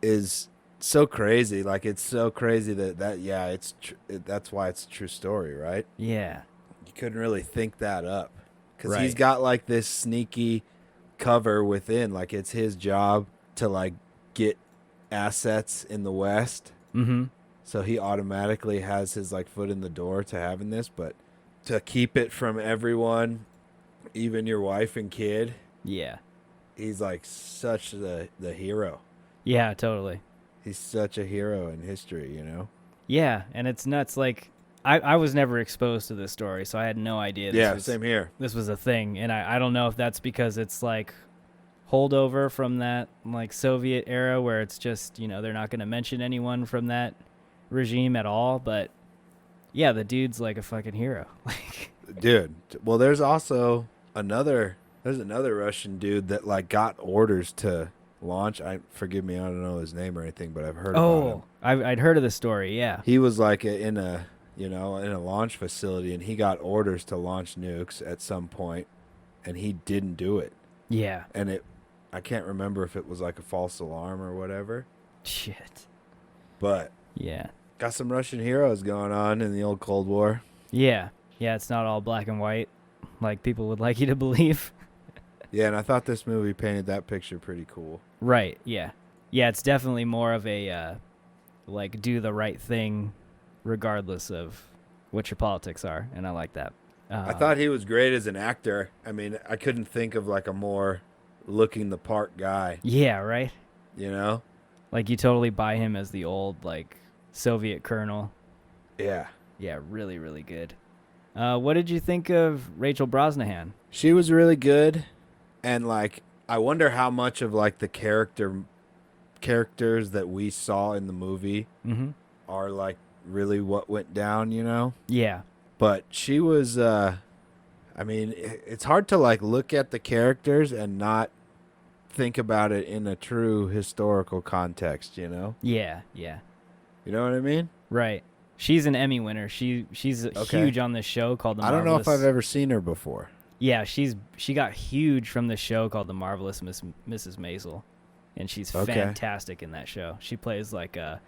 [SPEAKER 3] Is so crazy. Like, it's so crazy that's why it's a true story, right?
[SPEAKER 2] Yeah.
[SPEAKER 3] You couldn't really think that up. Because
[SPEAKER 2] Right.
[SPEAKER 3] he's got like this sneaky cover within. Like, it's his job to like get assets in the West.
[SPEAKER 2] Mm-hmm.
[SPEAKER 3] So he automatically has his like foot in the door to having this, but to keep it from everyone, even your wife and kid,
[SPEAKER 2] Yeah.
[SPEAKER 3] he's like such the hero.
[SPEAKER 2] Yeah, totally.
[SPEAKER 3] He's such a hero in history, you know?
[SPEAKER 2] Yeah, and it's nuts. Like, I was never exposed to this story, so I had no idea
[SPEAKER 3] Same here.
[SPEAKER 2] this was a thing. And I don't know if that's because it's like holdover from that like Soviet era where it's just, they're not going to mention anyone from that regime at all. But yeah, the dude's like a fucking hero. Like,
[SPEAKER 3] Dude, well, there's also another Russian dude that like got orders to launch. Forgive me, I don't know his name or anything, but I've heard about him.
[SPEAKER 2] I'd heard of the story. Yeah.
[SPEAKER 3] He was like in a launch facility, and he got orders to launch nukes at some point, and he didn't do it.
[SPEAKER 2] Yeah.
[SPEAKER 3] And I can't remember if it was like a false alarm or whatever,
[SPEAKER 2] Shit.
[SPEAKER 3] but
[SPEAKER 2] Yeah.
[SPEAKER 3] got some Russian heroes going on in the old Cold War.
[SPEAKER 2] Yeah. Yeah, it's not all black and white like people would like you to believe.
[SPEAKER 3] Yeah, and I thought this movie painted that picture pretty cool.
[SPEAKER 2] Right, yeah. Yeah, it's definitely more of a, like, do the right thing regardless of what your politics are, and I like that.
[SPEAKER 3] I thought he was great as an actor. I mean, I couldn't think of like a more looking the part guy,
[SPEAKER 2] Yeah, right?
[SPEAKER 3] you know?
[SPEAKER 2] Like, you totally buy him as the old, like, Soviet colonel.
[SPEAKER 3] Yeah.
[SPEAKER 2] Yeah, really, really good. What did you think of Rachel Brosnahan?
[SPEAKER 3] She was really good, and like I wonder how much of like the characters that we saw in the movie
[SPEAKER 2] Mm-hmm.
[SPEAKER 3] are like really what went down, you know?
[SPEAKER 2] Yeah.
[SPEAKER 3] But she was I mean, it's hard to like look at the characters and not think about it in a true historical context, you know?
[SPEAKER 2] Yeah, yeah.
[SPEAKER 3] You know what I mean?
[SPEAKER 2] Right. She's an Emmy winner. She's
[SPEAKER 3] Okay.
[SPEAKER 2] huge on this show called The
[SPEAKER 3] I don't
[SPEAKER 2] Marvelous.
[SPEAKER 3] know if I've ever seen her before.
[SPEAKER 2] Yeah, she got huge from the show called The Marvelous Mrs. Maisel, and she's
[SPEAKER 3] Okay.
[SPEAKER 2] fantastic in that show. She plays like a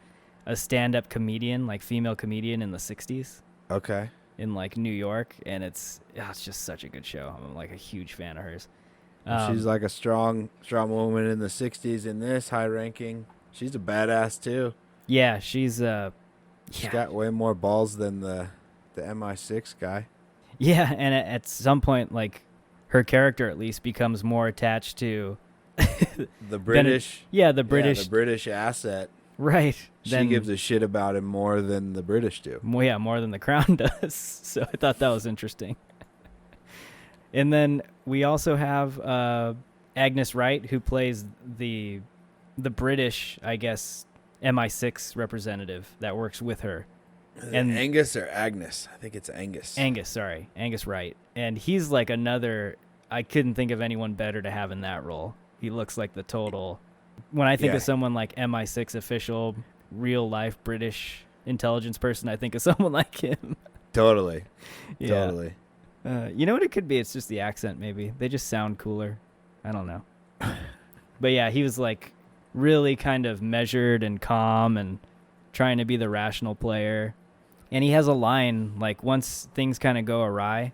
[SPEAKER 2] stand-up comedian, like female comedian in the 60s
[SPEAKER 3] Okay.
[SPEAKER 2] in like New York, and it's just such a good show. I'm like a huge fan of hers.
[SPEAKER 3] She's like a strong woman in the 60s in this, high ranking. She's a badass too.
[SPEAKER 2] Yeah, she's
[SPEAKER 3] She's got way more balls than the MI6 guy.
[SPEAKER 2] Yeah, and at some point, like, her character at least becomes more attached to
[SPEAKER 3] The British.
[SPEAKER 2] the British,
[SPEAKER 3] the British asset.
[SPEAKER 2] right?
[SPEAKER 3] She gives a shit about him more than the British do.
[SPEAKER 2] More than the Crown does. So I thought that was interesting. And then we also have Agnes Wright, who plays the British, I guess, MI6 representative that works with her.
[SPEAKER 3] And Angus or Agnes? I think it's Angus.
[SPEAKER 2] Angus Wright. And he's like another, I couldn't think of anyone better to have in that role. He looks like the total, when I think
[SPEAKER 3] Yeah.
[SPEAKER 2] of someone like MI6 official, real life British intelligence person, I think of someone like him.
[SPEAKER 3] Totally.
[SPEAKER 2] Yeah.
[SPEAKER 3] Totally.
[SPEAKER 2] You know what it could be? It's just the accent, maybe. They just sound cooler. I don't know. But yeah, he was like really kind of measured and calm and trying to be the rational player. And he has a line like once things kind of go awry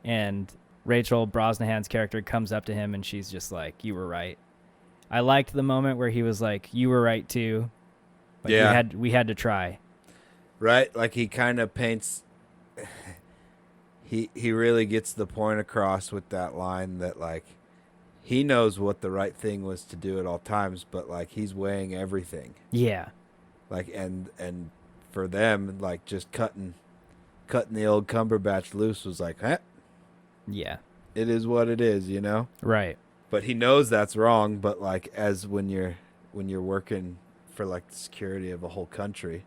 [SPEAKER 2] and Rachel Brosnahan's character comes up to him and she's just like, "You were right." I liked the moment where he was like, "You were right too." Like
[SPEAKER 3] Yeah.
[SPEAKER 2] we had to try.
[SPEAKER 3] Right? Like he kind of paints he really gets the point across with that line that like he knows what the right thing was to do at all times, but like he's weighing everything.
[SPEAKER 2] Yeah.
[SPEAKER 3] Like and for them, like just cutting the old Cumberbatch loose was like,
[SPEAKER 2] Yeah.
[SPEAKER 3] it is what it is, you know?
[SPEAKER 2] Right.
[SPEAKER 3] But he knows that's wrong, but like as when you're working for like the security of a whole country,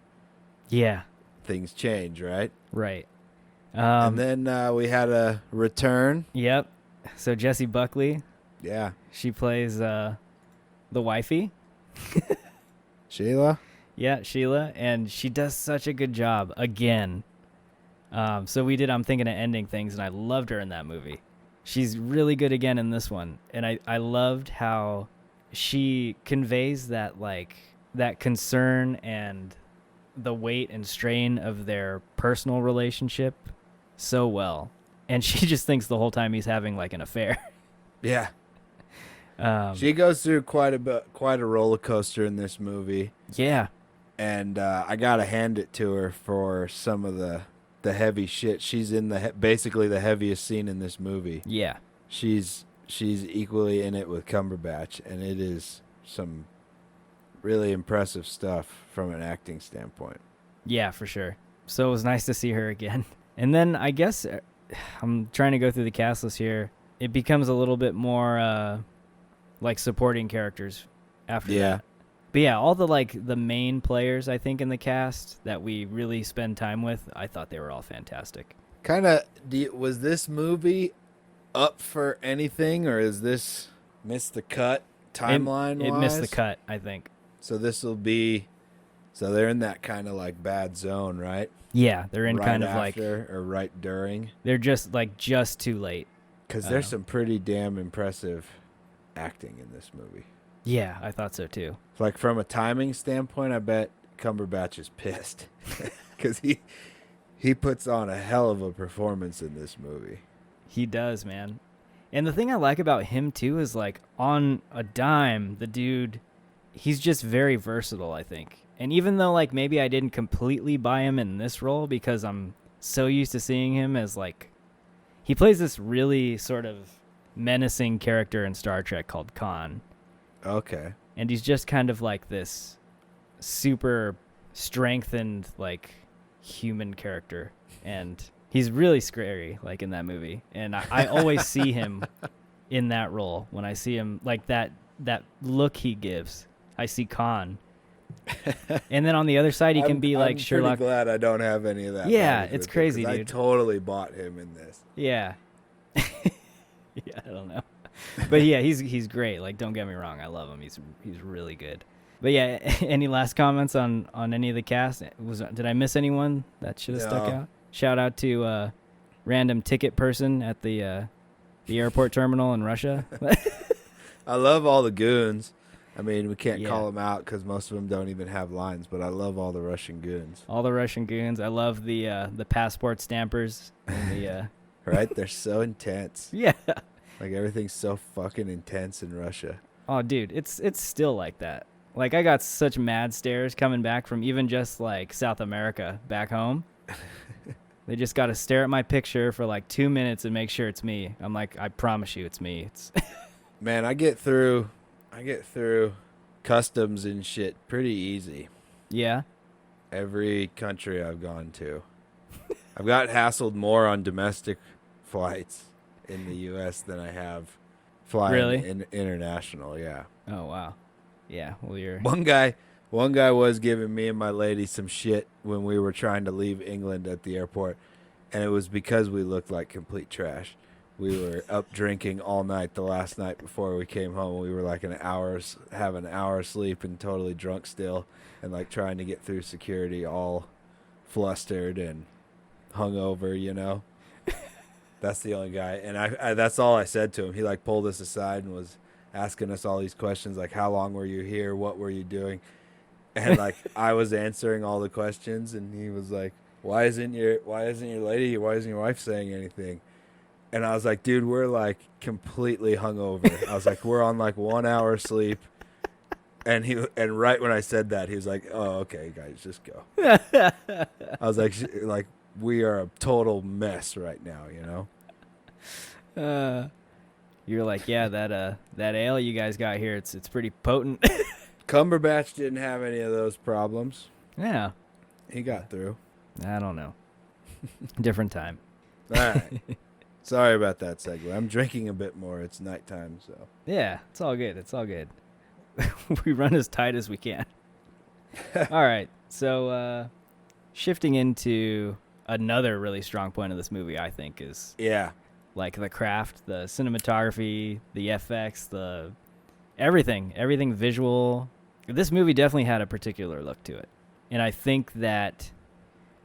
[SPEAKER 2] Yeah.
[SPEAKER 3] things change, right?
[SPEAKER 2] Right.
[SPEAKER 3] And then we had a return.
[SPEAKER 2] Yep. So Jessie Buckley,
[SPEAKER 3] Yeah.
[SPEAKER 2] she plays the wifey.
[SPEAKER 3] Sheila?
[SPEAKER 2] Yeah, Sheila, and she does such a good job again. So we did I'm Thinking of Ending Things, and I loved her in that movie. She's really good again in this one, and I loved how she conveys that like that concern and the weight and strain of their personal relationship so well. And she just thinks the whole time he's having like an affair.
[SPEAKER 3] Yeah. She goes through quite a roller coaster in this movie,
[SPEAKER 2] Yeah.
[SPEAKER 3] and I gotta hand it to her for some of the heavy shit. She's in basically the heaviest scene in this movie.
[SPEAKER 2] Yeah.
[SPEAKER 3] She's equally in it with Cumberbatch, and it is some really impressive stuff from an acting standpoint.
[SPEAKER 2] Yeah, for sure. So it was nice to see her again. And then I guess I'm trying to go through the cast list here. It becomes a little bit more like supporting characters after that. But yeah, all the main players I think in the cast that we really spend time with, I thought they were all fantastic.
[SPEAKER 3] Kind of, was this movie up for anything, or is this missed the cut timeline-wise?
[SPEAKER 2] It missed the cut, I think.
[SPEAKER 3] So this will be, so they're in that kind of like bad zone, right?
[SPEAKER 2] Yeah, they're in
[SPEAKER 3] right
[SPEAKER 2] kind of
[SPEAKER 3] after, or right during.
[SPEAKER 2] they're just too late.
[SPEAKER 3] Because there's some pretty damn impressive acting in this movie.
[SPEAKER 2] Yeah, I thought so too.
[SPEAKER 3] Like from a timing standpoint, I bet Cumberbatch is pissed because he puts on a hell of a performance in this movie.
[SPEAKER 2] He does, man. And the thing I like about him too is like on a dime, the dude, he's just very versatile, I think. And even though like maybe I didn't completely buy him in this role because I'm so used to seeing him as like, he plays this really sort of menacing character in Star Trek called Khan.
[SPEAKER 3] Okay.
[SPEAKER 2] And he's just kind of like this super strengthened like human character. And he's really scary like in that movie. And I always see him in that role. When I see him like that look he gives, I see Khan. And then on the other side, he can be like Sherlock.
[SPEAKER 3] I'm pretty glad I don't have any of that.
[SPEAKER 2] Yeah,
[SPEAKER 3] baggage
[SPEAKER 2] it's
[SPEAKER 3] with
[SPEAKER 2] crazy,
[SPEAKER 3] it, 'cause
[SPEAKER 2] dude.
[SPEAKER 3] I totally bought him in this.
[SPEAKER 2] Yeah. Yeah, I don't know. But yeah, he's great. Like, don't get me wrong, I love him. He's really good. But yeah, any last comments on any of the cast? Did I miss anyone that should have stuck
[SPEAKER 3] No.
[SPEAKER 2] out? Shout out to random ticket person at the airport terminal in Russia.
[SPEAKER 3] I love all the goons. I mean, we can't
[SPEAKER 2] Yeah.
[SPEAKER 3] call them out because most of them don't even have lines, but I love all the Russian goons.
[SPEAKER 2] All the Russian goons. I love the passport stampers. And the
[SPEAKER 3] Right? They're so intense.
[SPEAKER 2] yeah.
[SPEAKER 3] Like, everything's so fucking intense in Russia.
[SPEAKER 2] Oh, dude, it's still like that. Like, I got such mad stares coming back from even just like South America back home. They just got to stare at my picture for like 2 minutes and make sure it's me. I'm like, I promise you, it's me. It's
[SPEAKER 3] Man, I get through customs and shit pretty easy.
[SPEAKER 2] yeah.
[SPEAKER 3] Every country I've gone to. I've got hassled more on domestic flights in the U.S. than I have flying
[SPEAKER 2] Really?
[SPEAKER 3] international, yeah.
[SPEAKER 2] Oh wow. Yeah. Well, you're
[SPEAKER 3] One guy was giving me and my lady some shit when we were trying to leave England at the airport, and it was because we looked like complete trash. We were up drinking all night the last night before we came home. We were like have an hour sleep and totally drunk still, and like trying to get through security all flustered and hungover, you know. That's the only guy, and I that's all I said to him. He like pulled us aside and asking us all these questions like, how long were you here? What were you doing? And like I was answering all the questions, and he was like, why isn't your wife saying anything? And I was like, dude, we're like completely hungover. I was like, we're on like 1 hour sleep. And right when I said that, he was like, oh, okay, guys, just go. I was like, we are a total mess right now, you know?
[SPEAKER 2] You're like, yeah, that ale you guys got here, it's pretty potent.
[SPEAKER 3] Cumberbatch didn't have any of those problems.
[SPEAKER 2] Yeah.
[SPEAKER 3] He got through.
[SPEAKER 2] I don't know. Different time.
[SPEAKER 3] All right. Sorry about that segue. I'm drinking a bit more. It's nighttime, so.
[SPEAKER 2] Yeah, it's all good. It's all good. We run as tight as we can. All right. So shifting into another really strong point of this movie, I think, is like the craft, the cinematography, the FX, the everything visual. This movie definitely had a particular look to it. And I think that,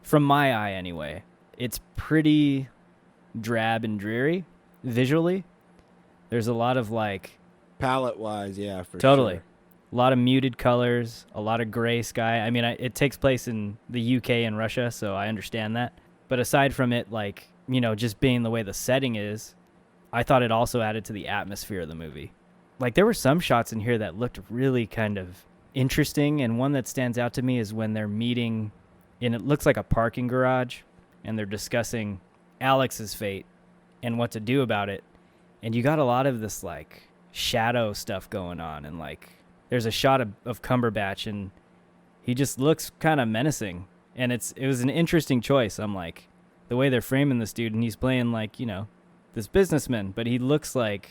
[SPEAKER 2] from my eye anyway, it's pretty drab and dreary visually. There's a lot of like...
[SPEAKER 3] Palette-wise, yeah, for
[SPEAKER 2] totally.
[SPEAKER 3] sure.
[SPEAKER 2] A lot of muted colors, a lot of gray sky. I mean, it takes place in the UK and Russia, so I understand that. But aside from it, like, you know, just being the way the setting is, I thought it also added to the atmosphere of the movie. Like, there were some shots in here that looked really kind of interesting, and one that stands out to me is when they're meeting in, it looks like a parking garage, and they're discussing Alex's fate and what to do about it. And you got a lot of this, like, shadow stuff going on, and, like, there's a shot of Cumberbatch, and he just looks kind of menacing. And it was an interesting choice. I'm like, the way they're framing this dude, and he's playing, like, you know, this businessman, but he looks like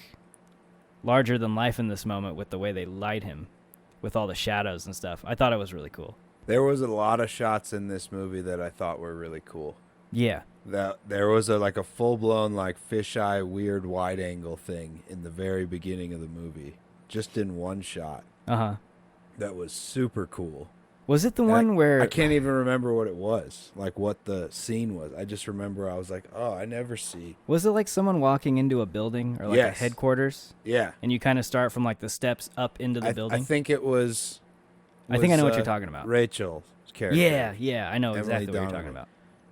[SPEAKER 2] larger than life in this moment with the way they light him with all the shadows and stuff. I thought it was really cool.
[SPEAKER 3] There was a lot of shots in this movie that I thought were really cool.
[SPEAKER 2] Yeah.
[SPEAKER 3] There was a full-blown like fisheye weird wide angle thing in the very beginning of the movie, just in one shot.
[SPEAKER 2] Uh-huh.
[SPEAKER 3] That was super cool.
[SPEAKER 2] Was it the one where...
[SPEAKER 3] I can't even remember what it was, like what the scene was. I just remember I was like, oh, I never see.
[SPEAKER 2] Was it like someone walking into a building or like a headquarters?
[SPEAKER 3] Yeah.
[SPEAKER 2] And you kind of start from like the steps up into the building?
[SPEAKER 3] I think it was...
[SPEAKER 2] I think I know what you're talking about.
[SPEAKER 3] Rachel's character.
[SPEAKER 2] Yeah. I know
[SPEAKER 3] Emily
[SPEAKER 2] exactly what
[SPEAKER 3] Donovan.
[SPEAKER 2] you're talking about.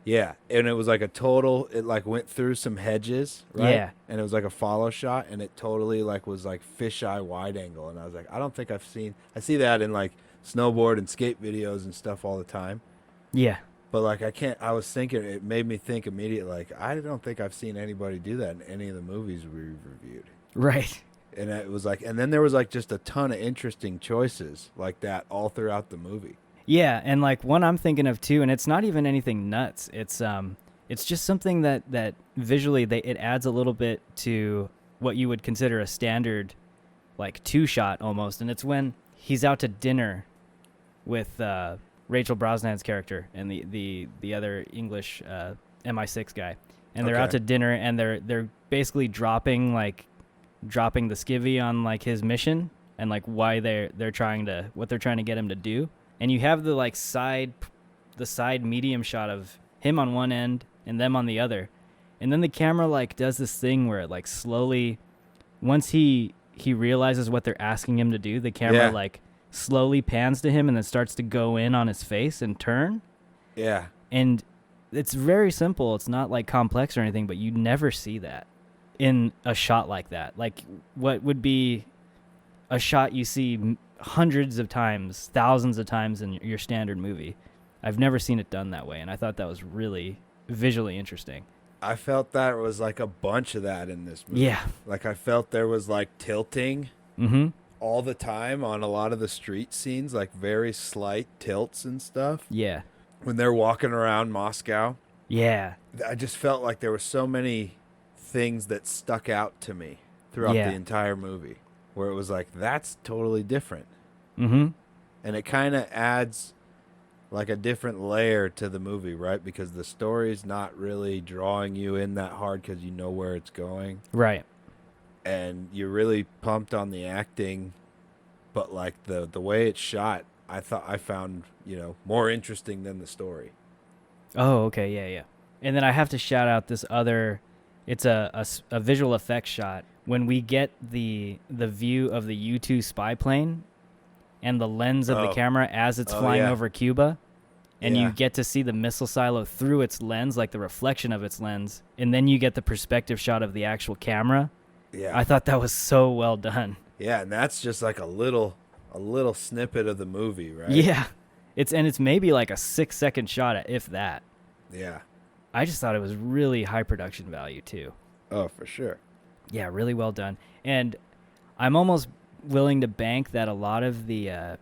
[SPEAKER 3] Yeah, and it was like it like went through some hedges, right?
[SPEAKER 2] Yeah.
[SPEAKER 3] And it was like a follow shot, and it totally like was like fisheye wide angle. And I was like, I see that in like snowboard and skate videos and stuff all the time.
[SPEAKER 2] Yeah.
[SPEAKER 3] But like I was thinking, it made me think immediately, like, I don't think I've seen anybody do that in any of the movies we've reviewed.
[SPEAKER 2] Right.
[SPEAKER 3] And it was like, and then there was like just a ton of interesting choices like that all throughout the movie.
[SPEAKER 2] Yeah, and like one I'm thinking of too, and it's not even anything nuts. It's just something that visually it adds a little bit to what you would consider a standard like two shot almost, and it's when he's out to dinner with Rachel Brosnahan's character and the other English MI6 guy, and they're out to dinner, and they're basically dropping the skivvy on like his mission and like why they're trying to get him to do. And you have the side medium shot of him on one end and them on the other. And then the camera like does this thing where it like slowly, once he realizes what they're asking him to do, the camera like slowly pans to him and then starts to go in on his face and turn.
[SPEAKER 3] Yeah.
[SPEAKER 2] And it's very simple. It's not like complex or anything, but you never see that in a shot like that. Like what would be a shot you see hundreds of times, thousands of times in your standard movie. I've never seen it done that way, and I thought that was really visually interesting.
[SPEAKER 3] I felt there was like a bunch of that in this movie.
[SPEAKER 2] Yeah.
[SPEAKER 3] Like I felt there was like tilting all the time on a lot of the street scenes, like very slight tilts and stuff.
[SPEAKER 2] Yeah.
[SPEAKER 3] When they're walking around Moscow.
[SPEAKER 2] Yeah.
[SPEAKER 3] I just felt like there were so many things that stuck out to me throughout the entire movie, where it was like, that's totally different.
[SPEAKER 2] Mm-hmm.
[SPEAKER 3] And it kind of adds like a different layer to the movie, right? Because the story's not really drawing you in that hard because you know where it's going.
[SPEAKER 2] Right.
[SPEAKER 3] And you're really pumped on the acting, but like the way it's shot, I found, more interesting than the story.
[SPEAKER 2] Oh, okay. Yeah. And then I have to shout out this other, it's a visual effects shot when we get the view of the U-2 spy plane and the lens of the camera as it's flying over Cuba, and you get to see the missile silo through its lens, like the reflection of its lens, and then you get the perspective shot of the actual camera.
[SPEAKER 3] Yeah.
[SPEAKER 2] I thought that was so well done.
[SPEAKER 3] Yeah, and that's just like a little snippet of the movie, right?
[SPEAKER 2] Yeah. It's maybe like a 6-second shot, if that.
[SPEAKER 3] Yeah.
[SPEAKER 2] I just thought it was really high production value too.
[SPEAKER 3] Oh, for sure.
[SPEAKER 2] Yeah, really well done. And I'm almost willing to bank that a lot of the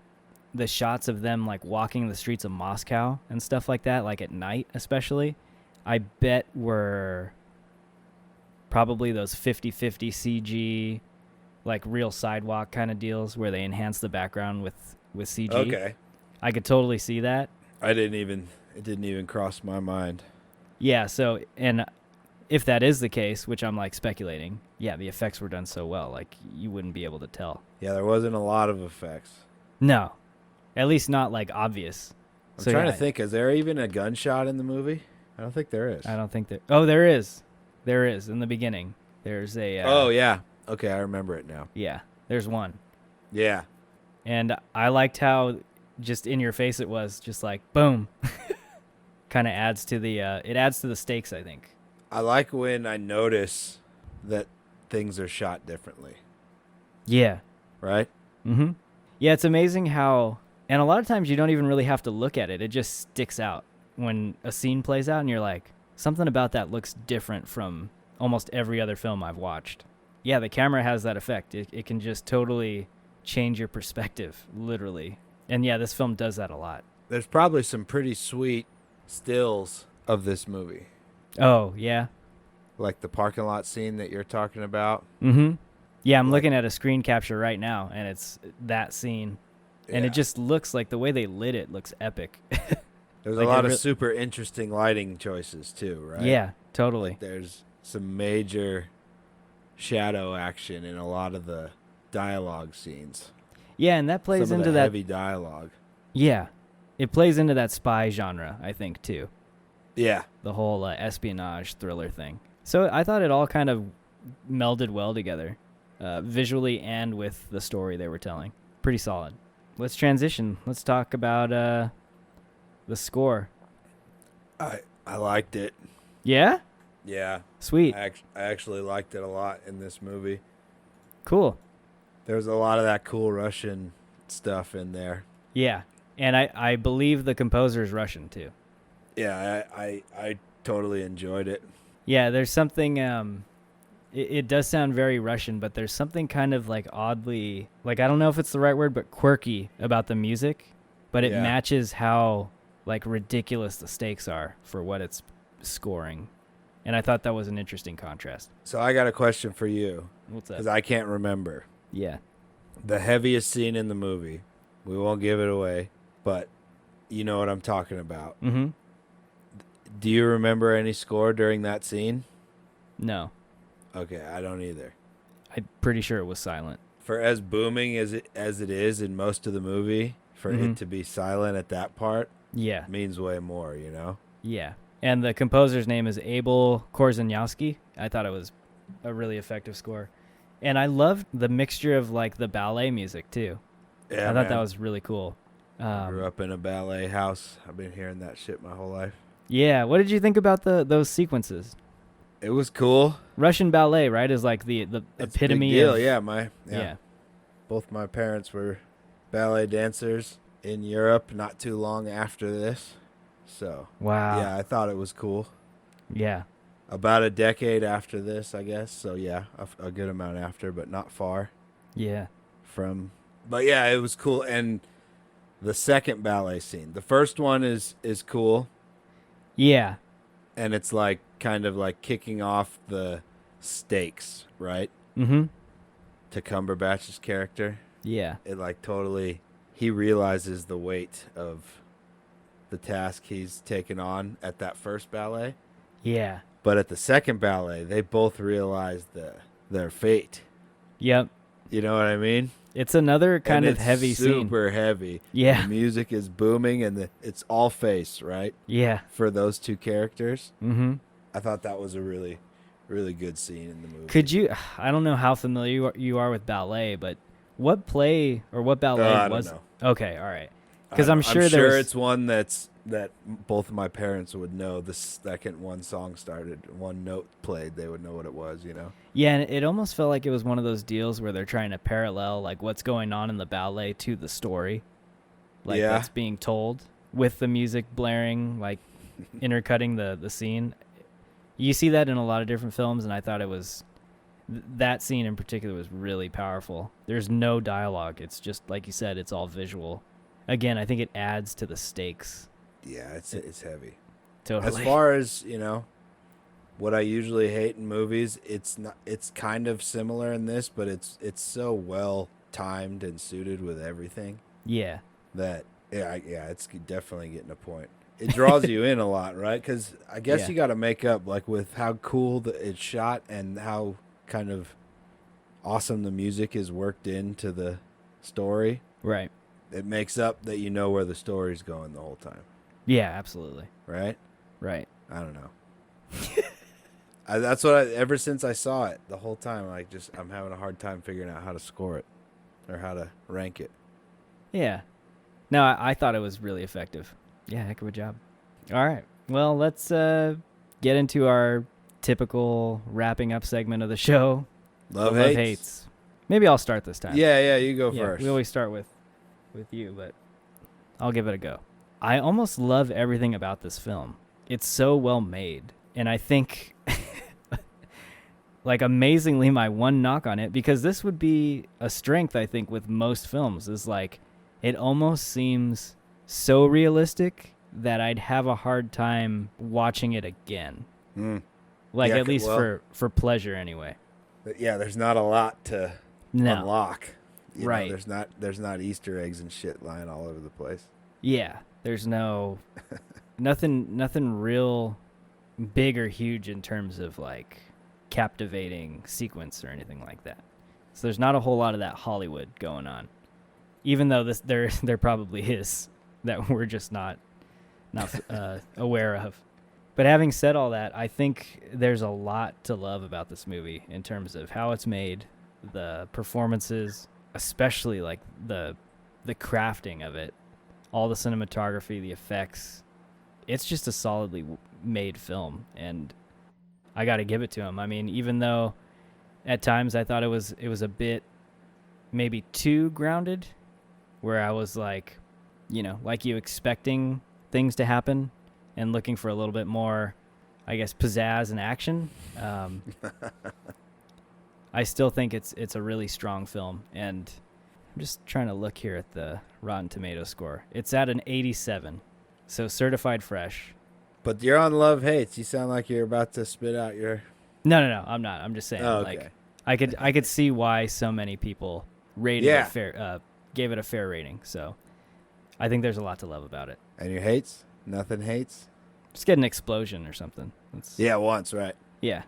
[SPEAKER 2] shots of them like walking the streets of Moscow and stuff like that, like at night especially, I bet were probably those 50-50 CG, like real sidewalk kind of deals where they enhance the background with CG.
[SPEAKER 3] Okay.
[SPEAKER 2] I could totally see that.
[SPEAKER 3] It didn't even cross my mind.
[SPEAKER 2] Yeah, so, and if that is the case, which I'm like speculating, yeah, the effects were done so well, like you wouldn't be able to tell.
[SPEAKER 3] Yeah, there wasn't a lot of effects.
[SPEAKER 2] No, at least not like obvious.
[SPEAKER 3] I'm trying to think, is there even a gunshot in the movie? I don't think there is.
[SPEAKER 2] I don't think that. Oh, there is. There is in the beginning. There's a.
[SPEAKER 3] Oh, yeah. Okay, I remember it now.
[SPEAKER 2] Yeah, there's one.
[SPEAKER 3] Yeah.
[SPEAKER 2] And I liked how just in your face it was, just like boom. Kind of adds to the it adds to the stakes, I think.
[SPEAKER 3] I like when I notice that things are shot differently.
[SPEAKER 2] Yeah.
[SPEAKER 3] Right?
[SPEAKER 2] Mm-hmm. Yeah, it's amazing how, and a lot of times you don't even really have to look at it. It just sticks out when a scene plays out and you're like, something about that looks different from almost every other film I've watched. Yeah, the camera has that effect. It can just totally change your perspective, literally. And yeah, this film does that a lot.
[SPEAKER 3] There's probably some pretty sweet stills of this movie.
[SPEAKER 2] Oh, yeah.
[SPEAKER 3] Like the parking lot scene that you're talking about.
[SPEAKER 2] Mm-hmm. Yeah, I'm looking at a screen capture right now, and it's that scene. And
[SPEAKER 3] Yeah.
[SPEAKER 2] it just looks like the way they lit it looks epic.
[SPEAKER 3] There's
[SPEAKER 2] Like
[SPEAKER 3] a lot
[SPEAKER 2] it
[SPEAKER 3] of super interesting lighting choices too, right?
[SPEAKER 2] Yeah, totally.
[SPEAKER 3] There's some major shadow action in a lot of the dialogue scenes.
[SPEAKER 2] Yeah, and that plays
[SPEAKER 3] Some of
[SPEAKER 2] into
[SPEAKER 3] the
[SPEAKER 2] that.
[SPEAKER 3] heavy dialogue.
[SPEAKER 2] Yeah, it plays into that spy genre, I think, too.
[SPEAKER 3] Yeah.
[SPEAKER 2] The whole espionage thriller thing. So I thought it all kind of melded well together, visually and with the story they were telling. Pretty solid. Let's transition. Let's talk about the score.
[SPEAKER 3] I liked it.
[SPEAKER 2] Yeah?
[SPEAKER 3] Yeah.
[SPEAKER 2] Sweet.
[SPEAKER 3] I actually liked it a lot in this movie.
[SPEAKER 2] Cool.
[SPEAKER 3] There was a lot of that cool Russian stuff in there.
[SPEAKER 2] Yeah. And I believe the composer is Russian, too.
[SPEAKER 3] Yeah, I totally enjoyed it.
[SPEAKER 2] Yeah, there's something, it does sound very Russian, but there's something kind of like oddly, like I don't know if it's the right word, but quirky about the music, but it
[SPEAKER 3] Yeah.
[SPEAKER 2] matches how like ridiculous the stakes are for what it's scoring. And I thought that was an interesting contrast.
[SPEAKER 3] So I got a question for you,
[SPEAKER 2] What's
[SPEAKER 3] because
[SPEAKER 2] up?
[SPEAKER 3] I can't remember.
[SPEAKER 2] Yeah.
[SPEAKER 3] The heaviest scene in the movie, we won't give it away, but you know what I'm talking about.
[SPEAKER 2] Mm-hmm.
[SPEAKER 3] Do you remember any score during that scene?
[SPEAKER 2] No.
[SPEAKER 3] Okay, I don't either.
[SPEAKER 2] I'm pretty sure it was silent.
[SPEAKER 3] For as booming as it is in most of the movie, for
[SPEAKER 2] Mhm.
[SPEAKER 3] it to be silent at that part
[SPEAKER 2] Yeah.
[SPEAKER 3] means way more, you know?
[SPEAKER 2] Yeah. And the composer's name is Abel Korzeniowski. I thought it was a really effective score. And I loved the mixture of like the ballet music too.
[SPEAKER 3] Yeah,
[SPEAKER 2] I thought that
[SPEAKER 3] man.
[SPEAKER 2] was really cool.
[SPEAKER 3] Grew up in a ballet house. I've been hearing that shit my whole life.
[SPEAKER 2] Yeah. What did you think about those sequences?
[SPEAKER 3] It was cool.
[SPEAKER 2] Russian ballet, right, is like the
[SPEAKER 3] It's a
[SPEAKER 2] epitome
[SPEAKER 3] big deal.
[SPEAKER 2] of
[SPEAKER 3] Yeah. Both my parents were ballet dancers in Europe not too long after this. So,
[SPEAKER 2] Wow.
[SPEAKER 3] yeah, I thought it was cool.
[SPEAKER 2] Yeah.
[SPEAKER 3] About a decade after this, I guess. So, yeah, a good amount after, but not far
[SPEAKER 2] Yeah.
[SPEAKER 3] from. But, yeah, it was cool. And the second ballet scene. The first one is cool.
[SPEAKER 2] Yeah.
[SPEAKER 3] And it's like kind of like kicking off the stakes, right?
[SPEAKER 2] Mm-hmm.
[SPEAKER 3] To Cumberbatch's character.
[SPEAKER 2] Yeah.
[SPEAKER 3] It like totally, he realizes the weight of the task he's taken on at that first ballet.
[SPEAKER 2] Yeah.
[SPEAKER 3] But at the second ballet, they both realize their fate.
[SPEAKER 2] Yep.
[SPEAKER 3] You know what I mean?
[SPEAKER 2] It's another kind
[SPEAKER 3] And
[SPEAKER 2] of heavy
[SPEAKER 3] it's
[SPEAKER 2] scene.
[SPEAKER 3] super heavy.
[SPEAKER 2] Yeah.
[SPEAKER 3] The music is booming and it's all face, right?
[SPEAKER 2] Yeah.
[SPEAKER 3] For those two characters.
[SPEAKER 2] Mm-hmm.
[SPEAKER 3] I thought that was a really, Really good scene in the movie.
[SPEAKER 2] Could you? I don't know how familiar you are with ballet, but what play or what ballet
[SPEAKER 3] I don't
[SPEAKER 2] was?
[SPEAKER 3] know.
[SPEAKER 2] Okay, all right. Because I'm sure there's.
[SPEAKER 3] It's one that both of my parents would know. The second one song started, one note played, they would know what it was.
[SPEAKER 2] Yeah, and it almost felt like it was one of those deals where they're trying to parallel like what's going on in the ballet to the story, like that's being told with the music blaring, like intercutting the scene. You see that in a lot of different films, and I thought it was that scene in particular was really powerful. There's no dialogue. It's just like you said, it's all visual. Again, I think it adds to the stakes.
[SPEAKER 3] Yeah, it's heavy.
[SPEAKER 2] Totally.
[SPEAKER 3] As far as, what I usually hate in movies, it's kind of similar in this, but it's so well timed and suited with everything.
[SPEAKER 2] Yeah.
[SPEAKER 3] That it's definitely getting a point. It draws you in a lot, right? Because I guess you got to make up like with how cool it's shot and how kind of awesome the music is worked into the story.
[SPEAKER 2] Right.
[SPEAKER 3] It makes up that you know where the story's going the whole time.
[SPEAKER 2] Yeah, absolutely.
[SPEAKER 3] Right?
[SPEAKER 2] Right.
[SPEAKER 3] I don't know. That's what ever since I saw it the whole time, I'm having a hard time figuring out how to score it or how to rank it.
[SPEAKER 2] Yeah. No, I thought it was really effective. Yeah, heck of a job. All right. Well, let's get into our typical wrapping up segment of the show.
[SPEAKER 3] Love hates.
[SPEAKER 2] Maybe I'll start this time.
[SPEAKER 3] Yeah, you go first.
[SPEAKER 2] We always start with you, but I'll give it a go. I almost love everything about this film. It's so well made. And I think, like, amazingly, my one knock on it, because this would be a strength, I think, with most films, is like, it almost seems so realistic that I'd have a hard time watching it again. Like, at least for pleasure, anyway.
[SPEAKER 3] Yeah, there's not a lot to unlock.
[SPEAKER 2] Right.
[SPEAKER 3] There's not Easter eggs and shit lying all over the place.
[SPEAKER 2] Yeah. There's nothing real big or huge in terms of like captivating sequence or anything like that. So there's not a whole lot of that Hollywood going on. Even though there probably is that we're just not aware of. But having said all that, I think there's a lot to love about this movie in terms of how it's made, the performances, especially like the crafting of it, all the cinematography, the effects. It's just a solidly made film, and I got to give it to him. I mean, even though at times I thought it was a bit maybe too grounded, where I was like, like you expecting things to happen and looking for a little bit more, I guess, pizzazz and action. I still think it's a really strong film, and I'm just trying to look here at the Rotten Tomato score. It's at an 87, so certified fresh.
[SPEAKER 3] But you're on love hates. You sound like you're about to spit out your.
[SPEAKER 2] No, I'm not. I'm just saying.
[SPEAKER 3] Okay.
[SPEAKER 2] Like, I could see why so many people rated it fair, gave it a fair rating. So, I think there's a lot to love about it.
[SPEAKER 3] And your hates? Nothing hates?
[SPEAKER 2] Just get an explosion or something.
[SPEAKER 3] Once, right?
[SPEAKER 2] Yeah.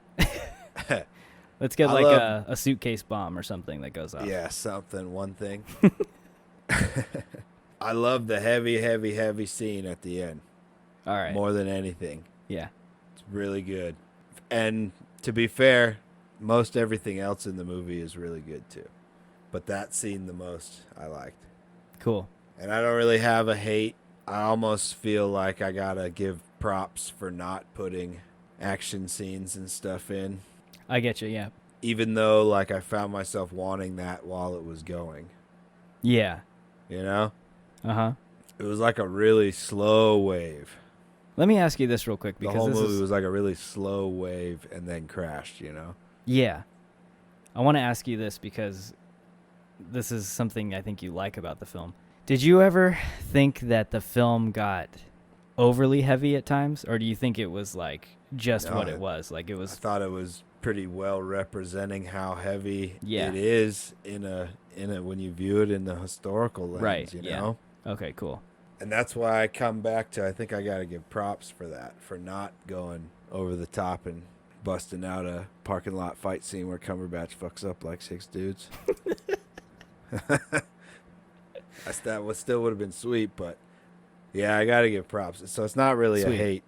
[SPEAKER 2] Let's get a suitcase bomb or something that goes off.
[SPEAKER 3] Yeah, something. One thing. I love the heavy scene at the end.
[SPEAKER 2] All right.
[SPEAKER 3] More than anything.
[SPEAKER 2] Yeah.
[SPEAKER 3] It's really good. And to be fair, most everything else in the movie is really good too. But that scene the most I liked.
[SPEAKER 2] Cool.
[SPEAKER 3] And I don't really have a hate. I almost feel like I gotta give props for not putting action scenes and stuff in.
[SPEAKER 2] I get you, yeah.
[SPEAKER 3] Even though, like, I found myself wanting that while it was going.
[SPEAKER 2] Yeah.
[SPEAKER 3] You know?
[SPEAKER 2] Uh-huh.
[SPEAKER 3] It was like a really slow wave.
[SPEAKER 2] Let me ask you this real quick.
[SPEAKER 3] The
[SPEAKER 2] Because
[SPEAKER 3] whole movie was like a really slow wave and then crashed,
[SPEAKER 2] Yeah. I want to ask you this because this is something I think you like about the film. Did you ever think that the film got overly heavy at times? Or do you think it was, like, just what it was? Like, it was...
[SPEAKER 3] I thought it was pretty well representing how heavy
[SPEAKER 2] Yeah.
[SPEAKER 3] it is in a when you view it in the historical lens,
[SPEAKER 2] Right,
[SPEAKER 3] you
[SPEAKER 2] yeah.
[SPEAKER 3] know?
[SPEAKER 2] Okay, cool.
[SPEAKER 3] And that's why I come back to, I think I got to give props for that, for not going over the top and busting out a parking lot fight scene where Cumberbatch fucks up like 6 dudes. That still would have been sweet, but yeah, I got to give props. So it's not really
[SPEAKER 2] Sweet.
[SPEAKER 3] a hate.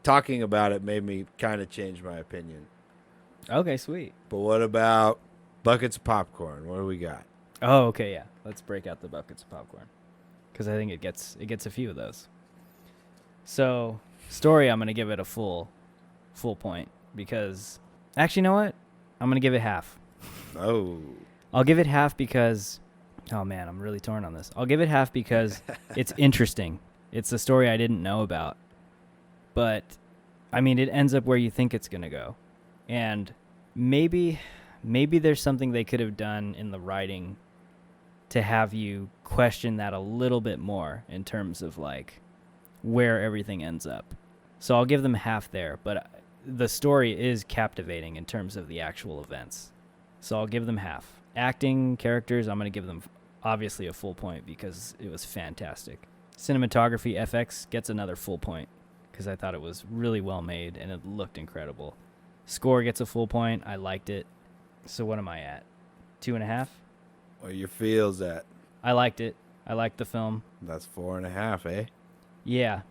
[SPEAKER 3] Talking about it made me kind of change my opinion.
[SPEAKER 2] Okay, sweet.
[SPEAKER 3] But what about buckets of popcorn? What do we got?
[SPEAKER 2] Oh, okay, yeah. Let's break out the buckets of popcorn because I think it gets a few of those. So, story, I'm gonna give it a full point because actually, you know what? I'm gonna give it half.
[SPEAKER 3] Oh.
[SPEAKER 2] I'll give it half because, oh man, I'm really torn on this. I'll give it half because it's interesting. It's a story I didn't know about, but I mean, it ends up where you think it's gonna go, and maybe there's something they could have done in the writing to have you question that a little bit more in terms of like where everything ends up. So I'll give them half there, but the story is captivating in terms of the actual events. So I'll give them half. Acting, characters, I'm going to give them obviously a full point because it was fantastic. Cinematography, FX gets another full point because I thought it was really well made and it looked incredible. Score gets a full point. I liked it. So what am I at? 2.5?
[SPEAKER 3] Where your feels at?
[SPEAKER 2] I liked it. I liked the film.
[SPEAKER 3] That's 4.5, eh?
[SPEAKER 2] Yeah.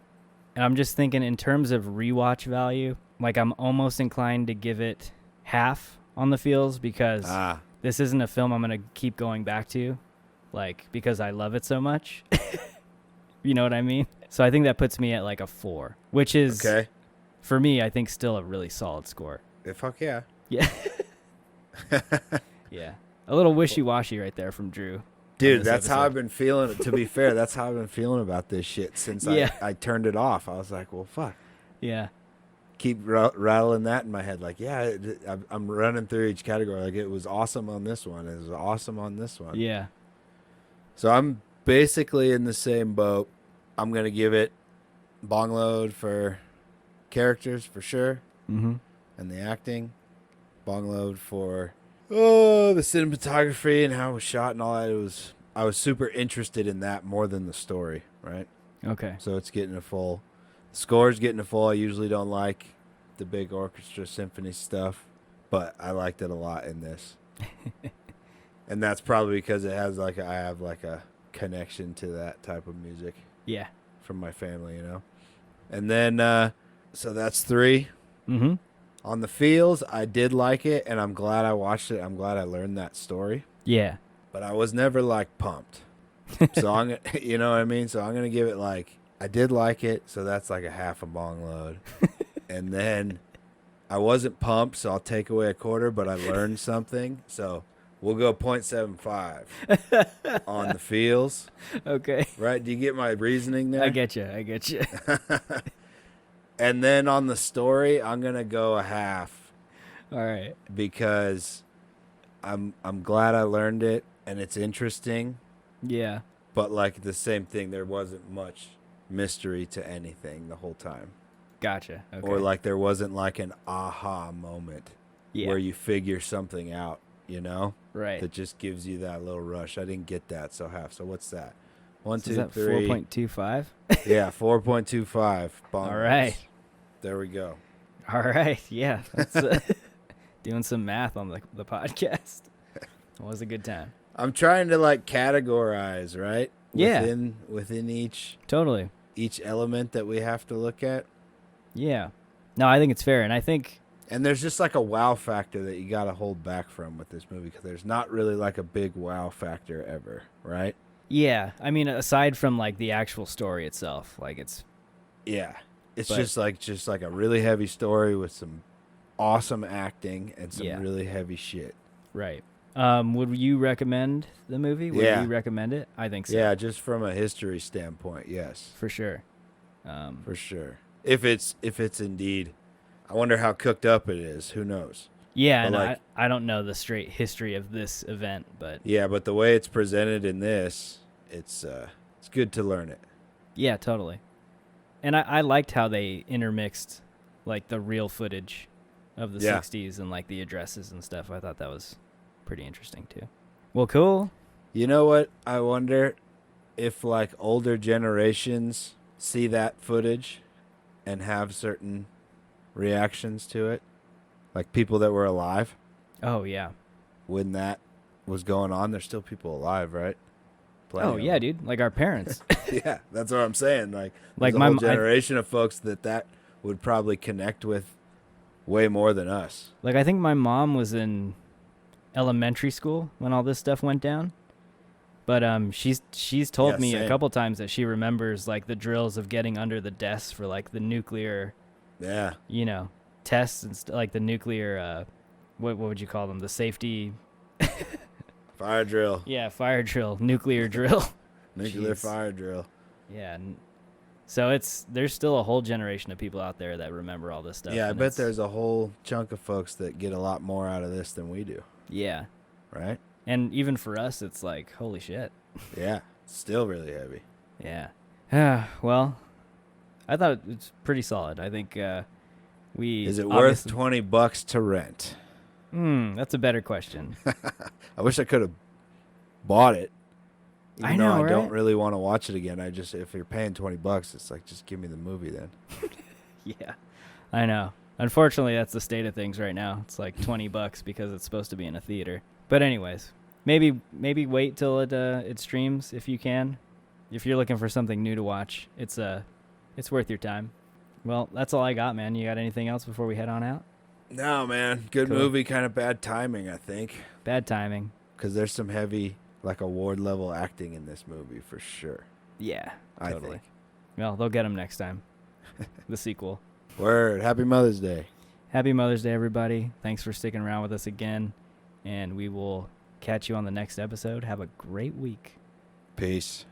[SPEAKER 2] And I'm just thinking in terms of rewatch value, like I'm almost inclined to give it half on the feels because this isn't a film I'm going to keep going back to, like, because I love it so much. You know what I mean? So I think that puts me at like a 4, which is,
[SPEAKER 3] okay,
[SPEAKER 2] for me, I think still a really solid score.
[SPEAKER 3] Fuck yeah.
[SPEAKER 2] Yeah. Yeah. A little wishy-washy right there from Drew.
[SPEAKER 3] Dude, that's how I've been feeling. To be fair, that's how I've been feeling about this shit since
[SPEAKER 2] Yeah.
[SPEAKER 3] I turned it off. I was like, well, fuck.
[SPEAKER 2] Yeah.
[SPEAKER 3] Keep rattling that in my head. Like, yeah, I'm running through each category. Like, it was awesome on this one. It was awesome on this one.
[SPEAKER 2] Yeah.
[SPEAKER 3] So I'm basically in the same boat. I'm going to give it bong load for characters for sure.
[SPEAKER 2] Mm-hmm.
[SPEAKER 3] And the acting. Bong load for the cinematography and how it was shot and all that. I was super interested in that more than the story, right?
[SPEAKER 2] Okay.
[SPEAKER 3] So it's getting a full. The score's getting a full. I usually don't like the big orchestra symphony stuff, but I liked it a lot in this. And that's probably because it has I have like a connection to that type of music.
[SPEAKER 2] Yeah.
[SPEAKER 3] From my family, you know. And then so that's 3.
[SPEAKER 2] Mm-hmm.
[SPEAKER 3] On the feels, I did like it, and I'm glad I watched it. I'm glad I learned that story.
[SPEAKER 2] Yeah.
[SPEAKER 3] But I was never like pumped. So I'm, you know what I mean. So I'm gonna give it like I did like it. So that's like a half a bong load. And then I wasn't pumped, so I'll take away a quarter. But I learned something, so we'll go 0.75 on the feels.
[SPEAKER 2] Okay.
[SPEAKER 3] Right? Do you get my reasoning there?
[SPEAKER 2] I get you.
[SPEAKER 3] And then on the story, I'm gonna go a half.
[SPEAKER 2] All right.
[SPEAKER 3] Because I'm glad I learned it and it's interesting.
[SPEAKER 2] Yeah.
[SPEAKER 3] But like the same thing, there wasn't much mystery to anything the whole time.
[SPEAKER 2] Gotcha. Okay.
[SPEAKER 3] Or like there wasn't like an aha moment where you figure something out, you know?
[SPEAKER 2] Right.
[SPEAKER 3] That just gives you that little rush. I didn't get that, so half. So what's that? 1,
[SPEAKER 2] So
[SPEAKER 3] 2,
[SPEAKER 2] is that
[SPEAKER 3] 3.
[SPEAKER 2] 4.25?
[SPEAKER 3] Yeah, 4.25.
[SPEAKER 2] All right.
[SPEAKER 3] There we go.
[SPEAKER 2] All right. Yeah. That's doing some math on the podcast. It was a good time.
[SPEAKER 3] I'm trying to like categorize, right?
[SPEAKER 2] Yeah.
[SPEAKER 3] Within each element that we have to look at.
[SPEAKER 2] Yeah. No, I think it's fair, and I think.
[SPEAKER 3] And there's just like a wow factor that you got to hold back from with this movie because there's not really like a big wow factor ever, right?
[SPEAKER 2] Yeah. I mean, aside from like the actual story itself, like it's.
[SPEAKER 3] Yeah. It's just like a really heavy story with some awesome acting and some really heavy shit.
[SPEAKER 2] Right. Would you recommend the movie? Would you recommend it? I think so.
[SPEAKER 3] Yeah, just from a history standpoint, yes.
[SPEAKER 2] For sure.
[SPEAKER 3] For sure. If it's indeed, I wonder how cooked up it is. Who knows?
[SPEAKER 2] Yeah, and like, I don't know the straight history of this event, but
[SPEAKER 3] yeah, but the way it's presented in this, it's good to learn it.
[SPEAKER 2] Yeah, totally. And I liked how they intermixed like the real footage of the 60s and like the addresses and stuff. I thought that was pretty interesting too. Well, cool.
[SPEAKER 3] You know what? I wonder if like older generations see that footage and have certain reactions to it. Like people that were alive.
[SPEAKER 2] Oh, yeah.
[SPEAKER 3] When that was going on, there's still people alive, right?
[SPEAKER 2] Plenty of them. Dude. Like our parents.
[SPEAKER 3] Yeah, that's what I'm saying. Like
[SPEAKER 2] my
[SPEAKER 3] whole generation of folks that would probably connect with way more than us.
[SPEAKER 2] Like, I think my mom was in elementary school when all this stuff went down. But she's told me a couple times that she remembers, like, the drills of getting under the desks for, like, the nuclear, tests and like the nuclear, what would you call them? The safety...
[SPEAKER 3] Fire drill.
[SPEAKER 2] Yeah, fire drill. Nuclear drill.
[SPEAKER 3] Nuclear fire drill.
[SPEAKER 2] Yeah. So there's still a whole generation of people out there that remember all this stuff.
[SPEAKER 3] Yeah, I bet there's a whole chunk of folks that get a lot more out of this than we do.
[SPEAKER 2] Yeah.
[SPEAKER 3] Right?
[SPEAKER 2] And even for us, it's like, holy shit.
[SPEAKER 3] Yeah. Still really heavy.
[SPEAKER 2] Yeah. Well, I thought it's pretty solid. I think
[SPEAKER 3] Is it worth $20 to rent?
[SPEAKER 2] That's a better question.
[SPEAKER 3] I wish I could have bought it. Even
[SPEAKER 2] I know,
[SPEAKER 3] though I
[SPEAKER 2] right?
[SPEAKER 3] don't really want to watch it again. If you're paying $20, it's like, just give me the movie then.
[SPEAKER 2] Yeah, I know. Unfortunately, that's the state of things right now. It's like $20 because it's supposed to be in a theater. But anyways, maybe wait till it streams if you can. If you're looking for something new to watch, it's worth your time. Well, that's all I got, man. You got anything else before we head on out?
[SPEAKER 3] No, man. Good movie, kind of bad timing, I think.
[SPEAKER 2] Bad timing.
[SPEAKER 3] Because there's some heavy, like, award-level acting in this movie, for sure.
[SPEAKER 2] Yeah, totally.
[SPEAKER 3] I think.
[SPEAKER 2] Well, they'll get them next time. The sequel.
[SPEAKER 3] Word. Happy Mother's Day.
[SPEAKER 2] Happy Mother's Day, everybody. Thanks for sticking around with us again. And we will catch you on the next episode. Have a great week.
[SPEAKER 3] Peace.